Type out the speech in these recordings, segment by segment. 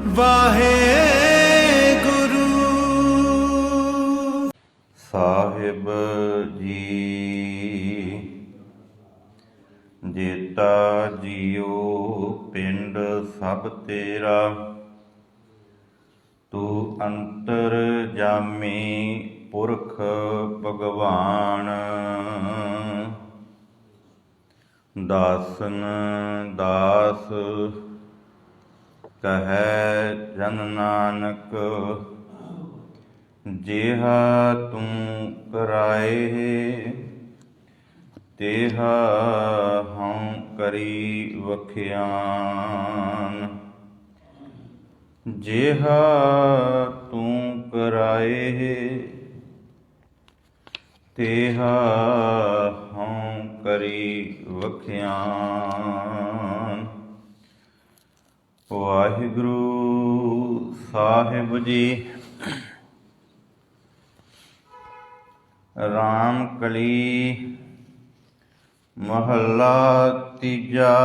Waheguru Sahib ji. ਜੇਤਾ JIO ਪਿੰਡ ਸਭ ਤੇਰਾ, ਤੂੰ ਅੰਤਰ ਜਾਮੀ ਪੁਰਖ ਭਗਵਾਨ। ਦਾਸਨ ਦਾਸ ਕਹੈ ਜਨ ਨਾਨਕ, ਜਿਹਾ ਤੂੰ ਕਰਾਏ ਤੇਹਾ ਹਉ ਕਰੀ ਵਖਿਆਨ। ਜਿਹਾ ਤੂੰ ਕਰਾਏ ਤੇਹਾ ਹਉ ਕਰੀ ਵਖਿਆਨ। ਵਾਹਿਗੁਰੂ ਸਾਹਿਬ ਜੀ। ਰਾਮ ਕਲੀ ਮਹੱਲਾ ਤੀਜਾ।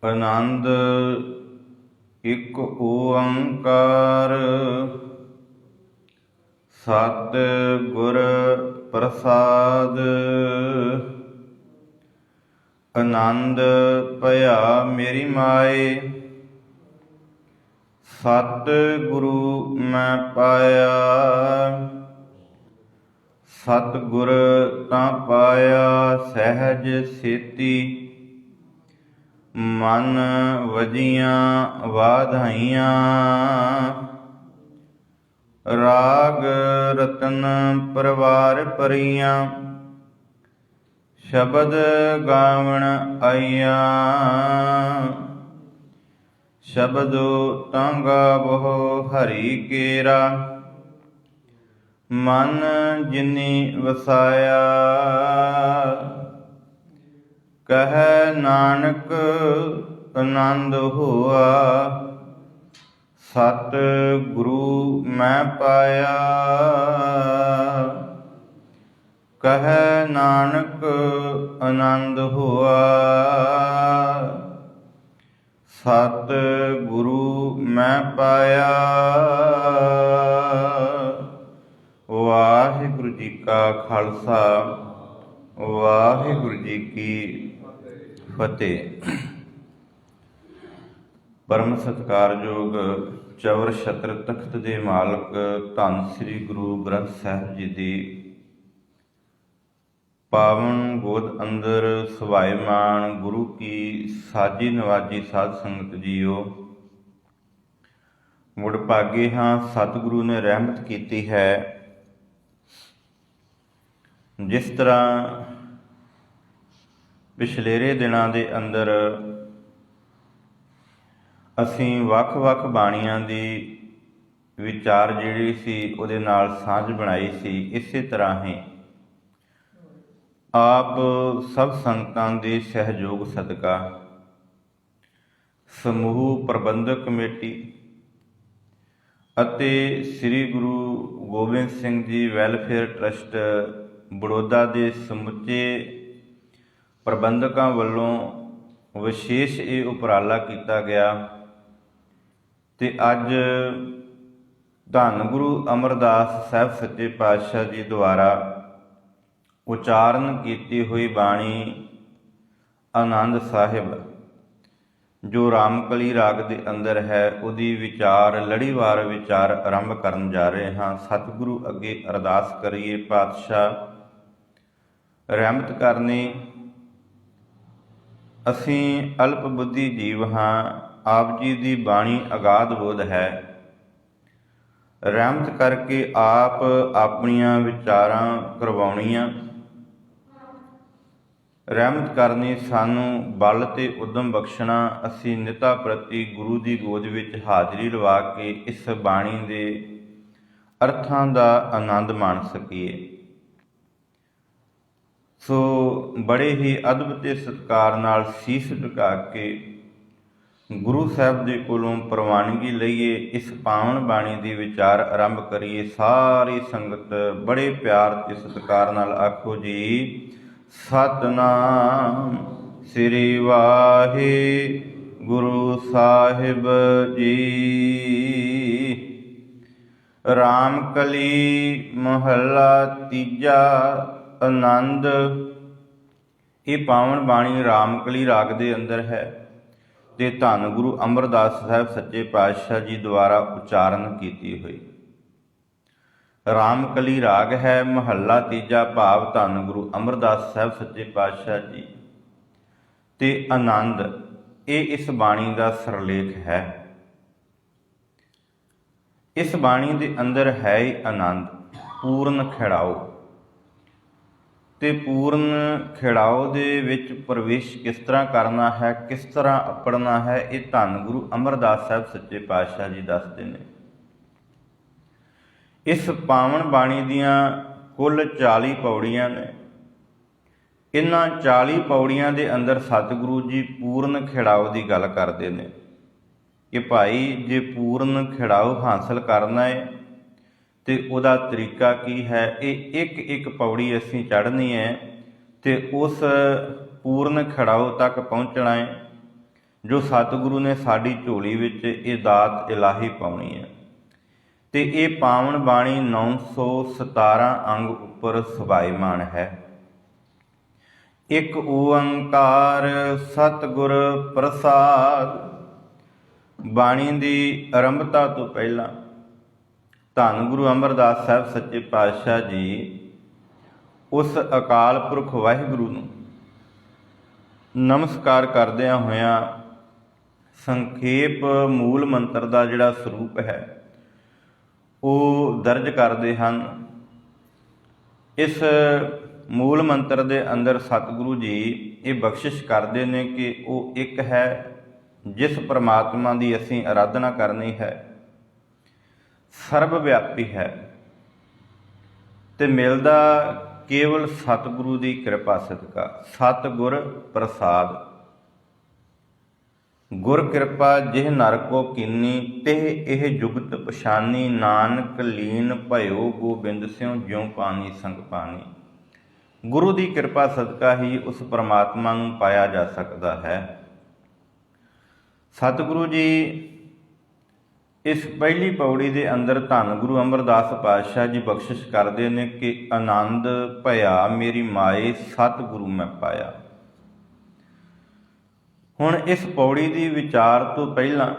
ਆਨੰਦ ਇਕ ਓੰਕਾਰ, ਸਤਿ ਗੁਰ ਪ੍ਰਸਾਦ। ਆਨੰਦ ਭਇਆ ਮੇਰੀ ਮਾਏ, ਸਤਿ ਗੁਰੂ ਮੈਂ ਪਾਇਆ। ਸਤਿ ਗੁਰ ਤਾਂ ਪਾਇਆ ਸਹਿਜ ਸੇਤੀ, ਮਨ ਵਜੀਆਂ ਵਾਧਾਈਆਂ। ਰਾਗ ਰਤਨ ਪਰਵਾਰ ਭਰੀਆਂ, ਸ਼ਬਦ ਗਾਵਣ ਆਈਆਂ। ਸ਼ਬਦੋ ਤਾਂ ਗਾਵਹੁ ਹਰੀ ਕੇਰਾ, ਮਨ ਜਿਨੀ ਵਸਾਇਆ। ਕਹੈ ਨਾਨਕ ਆਨੰਦ ਹੋਆ, ਸਤਿ ਗੁਰੂ ਮੈਂ ਪਾਇਆ। ਕਹੈ ਨਾਨਕ ਆਨੰਦ ਹੋਆ, ਸਤਿ ਗੁਰੂ ਮੈਂ ਪਾਇਆ। ਵਾਹਿਗੁਰੂ ਜੀ ਕਾ ਖਾਲਸਾ, ਵਾਹਿਗੁਰੂ ਜੀ ਕੀ ਫਤਿਹ। ਪਰਮ ਸਤਿਕਾਰਯੋਗ ਚਵਰ ਛਤਰ ਤਖਤ ਦੇ ਮਾਲਕ ਧੰਨ ਸ੍ਰੀ ਗੁਰੂ ਗ੍ਰੰਥ ਸਾਹਿਬ ਜੀ ਦੀ ਪਾਵਨ ਗੋਦ ਅੰਦਰ ਸੁਭਾਏਮਾਨ ਗੁਰੂ ਕੀ ਸਾਜੀ ਨਵਾਜੀ ਸਾਧ ਸੰਗਤ ਜੀਓ। ਮੁੜ ਭਾਗੇ ਹਾਂ, ਸਤਿਗੁਰੂ ਨੇ ਰਹਿਮਤ ਕੀਤੀ ਹੈ। ਜਿਸ ਤਰ੍ਹਾਂ ਪਿਛਲੇਰੇ ਦਿਨਾਂ ਦੇ ਅੰਦਰ ਅਸੀਂ ਵੱਖ-ਵੱਖ ਬਾਣੀਆਂ ਦੀ ਵਿਚਾਰ ਜਿਹੜੀ ਸੀ ਉਹਦੇ ਨਾਲ ਸਾਂਝ ਬਣਾਈ ਸੀ, ਇਸੇ ਤਰ੍ਹਾਂ ਹੀ ਆਪ ਸਭ ਸੰਗਤਾਂ ਦੇ ਸਹਿਯੋਗ ਸਦਕਾ ਸਮੂਹ ਪ੍ਰਬੰਧਕ ਕਮੇਟੀ ਅਤੇ ਸ੍ਰੀ ਗੁਰੂ ਗੋਬਿੰਦ ਸਿੰਘ ਜੀ ਵੈਲਫੇਅਰ ਟਰੱਸਟ ਬੜੌਦਾ ਦੇ ਸਮੁੱਚੇ ਪ੍ਰਬੰਧਕਾਂ ਵੱਲੋਂ ਵਿਸ਼ੇਸ਼ ਇਹ ਉਪਰਾਲਾ ਕੀਤਾ ਗਿਆ ਤੇ ਅੱਜ ਧੰਨ ਗੁਰੂ ਅਮਰਦਾਸ ਸਾਹਿਬ ਸੱਚੇ ਪਾਤਸ਼ਾਹ ਜੀ ਦੁਆਰਾ ਉਚਾਰਨ ਕੀਤੀ ਹੋਈ ਬਾਣੀ ਆਨੰਦ ਸਾਹਿਬ ਜੋ ਰਾਮਕਲੀ ਰਾਗ ਦੇ ਅੰਦਰ ਹੈ, ਉਹਦੀ ਵਿਚਾਰ ਲੜੀਵਾਰ ਵਿਚਾਰ ਆਰੰਭ ਕਰਨ ਜਾ ਰਹੇ ਹਾਂ। ਸਤਿਗੁਰੂ ਅੱਗੇ ਅਰਦਾਸ ਕਰੀਏ, ਪਾਤਸ਼ਾਹ ਰਹਿਮਤ ਕਰਨੀ। ਅਸੀਂ ਅਲਪ ਬੁੱਧੀ ਜੀਵ ਹਾਂ, ਆਪ ਜੀ ਦੀ ਬਾਣੀ ਅਗਾਧ ਬੋਧ ਹੈ। ਰਹਿਮਤ ਕਰਕੇ ਆਪ ਆਪਣੀਆਂ ਵਿਚਾਰਾਂ ਕਰਵਾਉਣੀਆਂ, ਰਹਿਮਤ ਕਰਨੀ, ਸਾਨੂੰ ਬਲ ਤੇ ਉਦਮ ਬਖਸ਼ਣਾ। ਅਸੀਂ ਨਿਤਾ ਪ੍ਰਤੀ ਗੁਰੂ ਦੀ ਗੋਦ ਵਿੱਚ ਹਾਜ਼ਰੀ ਲਵਾ ਕੇ ਇਸ ਬਾਣੀ ਦੇ ਅਰਥਾਂ ਦਾ ਆਨੰਦ ਮਾਣ ਸਕੀਏ। ਸੋ ਬੜੇ ਹੀ ਅਦਬ ਤੇ ਸਤਿਕਾਰ ਨਾਲ ਸੀਸ ਝੁਕਾ ਕੇ ਗੁਰੂ ਸਾਹਿਬ ਦੇ ਕੋਲੋਂ ਪ੍ਰਵਾਨਗੀ ਲਈਏ, ਇਸ ਪਾਵਨ ਬਾਣੀ ਦੀ ਵਿਚਾਰ ਆਰੰਭ ਕਰੀਏ। ਸਾਰੀ ਸੰਗਤ ਬੜੇ ਪਿਆਰ ਤੇ ਸਤਿਕਾਰ ਨਾਲ ਆਖੋ ਜੀ, ਸਤਿਨਾਮ ਸ੍ਰੀ ਵਾਹਿਗੁਰੂ ਗੁਰੂ ਸਾਹਿਬ ਜੀ। ਰਾਮ ਕਲੀ ਮਹੱਲਾ ਤੀਜਾ। ਆਨੰਦ। ਇਹ ਪਾਵਨ ਬਾਣੀ ਰਾਮਕਲੀ ਰਾਗ ਦੇ ਅੰਦਰ ਹੈ ਤੇ ਧੰਨ ਗੁਰੂ ਅਮਰਦਾਸ ਸਾਹਿਬ ਸੱਚੇ ਪਾਤਸ਼ਾਹ ਜੀ ਦੁਆਰਾ ਉਚਾਰਨ ਕੀਤੀ ਹੋਈ। ਰਾਮਕਲੀ ਰਾਗ ਹੈ, ਮਹੱਲਾ ਤੀਜਾ, ਭਾਵ ਧੰਨ ਗੁਰੂ ਅਮਰਦਾਸ ਸਾਹਿਬ ਸੱਚੇ ਪਾਤਸ਼ਾਹ ਜੀ। ਤੇ ਆਨੰਦ, ਇਹ ਇਸ ਬਾਣੀ ਦਾ ਸਿਰਲੇਖ ਹੈ। ਇਸ ਬਾਣੀ ਦੇ ਅੰਦਰ ਹੈ ਹੀ ਆਨੰਦ, ਪੂਰਨ ਖਿੜਾਓ। ਤੇ ਪੂਰਨ ਖਿੜਾਓ ਦੇ ਵਿੱਚ ਪ੍ਰਵੇਸ਼ ਕਿਸ ਤਰ੍ਹਾਂ ਕਰਨਾ ਹੈ, ਕਿਸ ਤਰ੍ਹਾਂ ਆਪੜਨਾ ਹੈ, ਇਹ ਧੰਨ ਗੁਰੂ ਅਮਰਦਾਸ ਸਾਹਿਬ ਸੱਚੇ ਪਾਤਸ਼ਾਹ ਜੀ ਦੱਸਦੇ ਨੇ। ਇਸ ਪਾਵਨ ਬਾਣੀ ਦੀਆਂ ਕੁੱਲ 40 ਪੌੜੀਆਂ ਨੇ। ਇਹਨਾਂ 40 ਪੌੜੀਆਂ ਦੇ ਅੰਦਰ ਸਤਿਗੁਰੂ ਜੀ ਪੂਰਨ ਖਿੜਾਓ ਦੀ ਗੱਲ ਕਰਦੇ ਨੇ ਕਿ ਭਾਈ ਜੇ ਪੂਰਨ ਖਿੜਾਓ ਹਾਸਲ ਕਰਨਾ ਹੈ ਤੇ ਉਹਦਾ ਤਰੀਕਾ ਕੀ ਹੈ। ਇਹ ਇੱਕ ਇੱਕ ਪੌੜੀ ਅਸੀਂ ਚੜ੍ਹਨੀ ਹੈ ਤੇ ਉਸ ਪੂਰਨ ਖਿੜਾਓ ਤੱਕ ਪਹੁੰਚਣਾ ਹੈ ਜੋ ਸਤਿਗੁਰੂ ਨੇ ਸਾਡੀ ਝੋਲੀ ਵਿੱਚ ਇਹ ਦਾਤ ਇਲਾਹੀ ਪਾਉਣੀ ਹੈ। ਤੇ ਇਹ ਪਾਵਨ ਬਾਣੀ 917 ਅੰਗ ਉੱਪਰ ਸੁਭਾਈਮਾਨ ਹੈ। ਇੱਕ ਓੰਕਾਰ ਸਤਿਗੁਰ ਪ੍ਰਸਾਦ। ਬਾਣੀ ਦੀ ਆਰੰਭਤਾ ਤੋਂ ਪਹਿਲਾਂ ਧੰਨ ਗੁਰੂ ਅਮਰਦਾਸ ਸਾਹਿਬ ਸੱਚੇ ਪਾਤਸ਼ਾਹ ਜੀ ਉਸ ਅਕਾਲ ਪੁਰਖ ਵਾਹਿਗੁਰੂ ਨੂੰ ਨਮਸਕਾਰ ਕਰਦਿਆਂ ਹੋਇਆਂ ਸੰਖੇਪ ਮੂਲ ਮੰਤਰ ਦਾ ਜਿਹੜਾ ਸਰੂਪ ਹੈ ਉਹ ਦਰਜ ਕਰਦੇ ਹਨ। ਇਸ ਮੂਲ ਮੰਤਰ ਦੇ ਅੰਦਰ ਸਤਿਗੁਰੂ ਜੀ ਇਹ ਬਖਸ਼ਿਸ਼ ਕਰਦੇ ਨੇ ਕਿ ਉਹ ਇੱਕ ਹੈ, ਜਿਸ ਪਰਮਾਤਮਾ ਦੀ ਅਸੀਂ ਆਰਾਧਨਾ ਕਰਨੀ ਹੈ, ਸਰਬ ਵਿਆਪੀ ਹੈ ਤੇ ਮਿਲਦਾ ਕੇਵਲ ਸਤਿਗੁਰੂ ਦੀ ਕਿਰਪਾ ਸਦਕਾ। ਸਤਿਗੁਰ ਪ੍ਰਸਾਦ। ਗੁਰ ਕਿਰਪਾ ਜਿਹ ਨਰ ਕੋ ਕੀਨੀ, ਤਿਹ ਇਹ ਜੁਗਤ ਪਛਾਨੀ। ਨਾਨਕ ਲੀਨ ਭਇਓ ਗੋਬਿੰਦ ਸਿਉ, ਜਿਉ ਪਾਣੀ ਸੰਗ ਪਾਣੀ। ਗੁਰੂ ਦੀ ਕਿਰਪਾ ਸਦਕਾ ਹੀ ਉਸ ਪਰਮਾਤਮਾ ਨੂੰ ਪਾਇਆ ਜਾ ਸਕਦਾ ਹੈ। ਸਤਿਗੁਰੂ ਜੀ ਇਸ ਪਹਿਲੀ ਪੌੜੀ ਦੇ ਅੰਦਰ ਧੰਨ ਗੁਰੂ ਅਮਰਦਾਸ ਪਾਤਸ਼ਾਹ ਜੀ ਬਖਸ਼ਿਸ਼ ਕਰਦੇ ਨੇ ਕਿ ਆਨੰਦ ਭਇਆ ਮੇਰੀ ਮਾਏ, ਸਤਿਗੁਰੂ ਮੈਂ ਪਾਇਆ। ਹੁਣ ਇਸ ਪੌੜੀ ਦੀ ਵਿਚਾਰ ਤੋਂ ਪਹਿਲਾਂ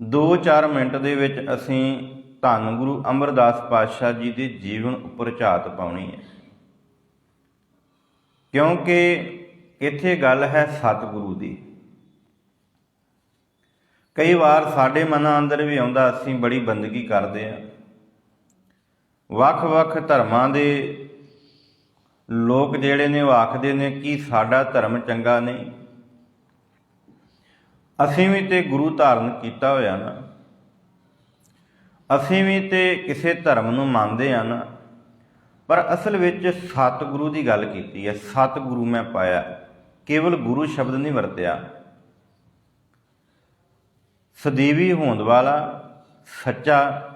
2-4 ਮਿੰਟ ਦੇ ਵਿੱਚ ਅਸੀਂ ਧੰਨ ਗੁਰੂ ਅਮਰਦਾਸ ਪਾਤਸ਼ਾਹ ਜੀ ਦੇ ਜੀਵਨ ਉੱਪਰ ਝਾਤ ਪਾਉਣੀ ਹੈ, ਕਿਉਂਕਿ ਇੱਥੇ ਗੱਲ ਹੈ ਸਤਿਗੁਰੂ ਦੀ। ਕਈ ਵਾਰ ਸਾਡੇ ਮਨਾਂ ਅੰਦਰ ਵੀ ਆਉਂਦਾ, ਅਸੀਂ ਬੜੀ ਬੰਦਗੀ ਕਰਦੇ ਹਾਂ। ਵੱਖ-ਵੱਖ ਧਰਮਾਂ ਦੇ ਲੋਕ ਜਿਹੜੇ ਨੇ ਉਹ ਆਖਦੇ ਨੇ ਕਿ ਸਾਡਾ ਧਰਮ ਚੰਗਾ ਨਹੀਂ। ਅਸੀਂ ਵੀ ਤੇ ਗੁਰੂ ਧਾਰਨ ਕੀਤਾ ਹੋਇਆ ਨਾ, ਅਸੀਂ ਵੀ ਤੇ ਕਿਸੇ ਧਰਮ ਨੂੰ ਮੰਨਦੇ ਹਾਂ ਨਾ, ਪਰ ਅਸਲ ਵਿੱਚ ਸਤਿਗੁਰੂ ਦੀ ਗੱਲ ਕੀਤੀ ਹੈ। ਸਤਿਗੁਰੂ ਮੈਂ ਪਾਇਆ, ਕੇਵਲ ਗੁਰੂ ਸ਼ਬਦ ਨਹੀਂ ਵਰਤਿਆ। ਸਦੀਵੀ ਹੋਂਦ ਵਾਲਾ, ਸੱਚਾ,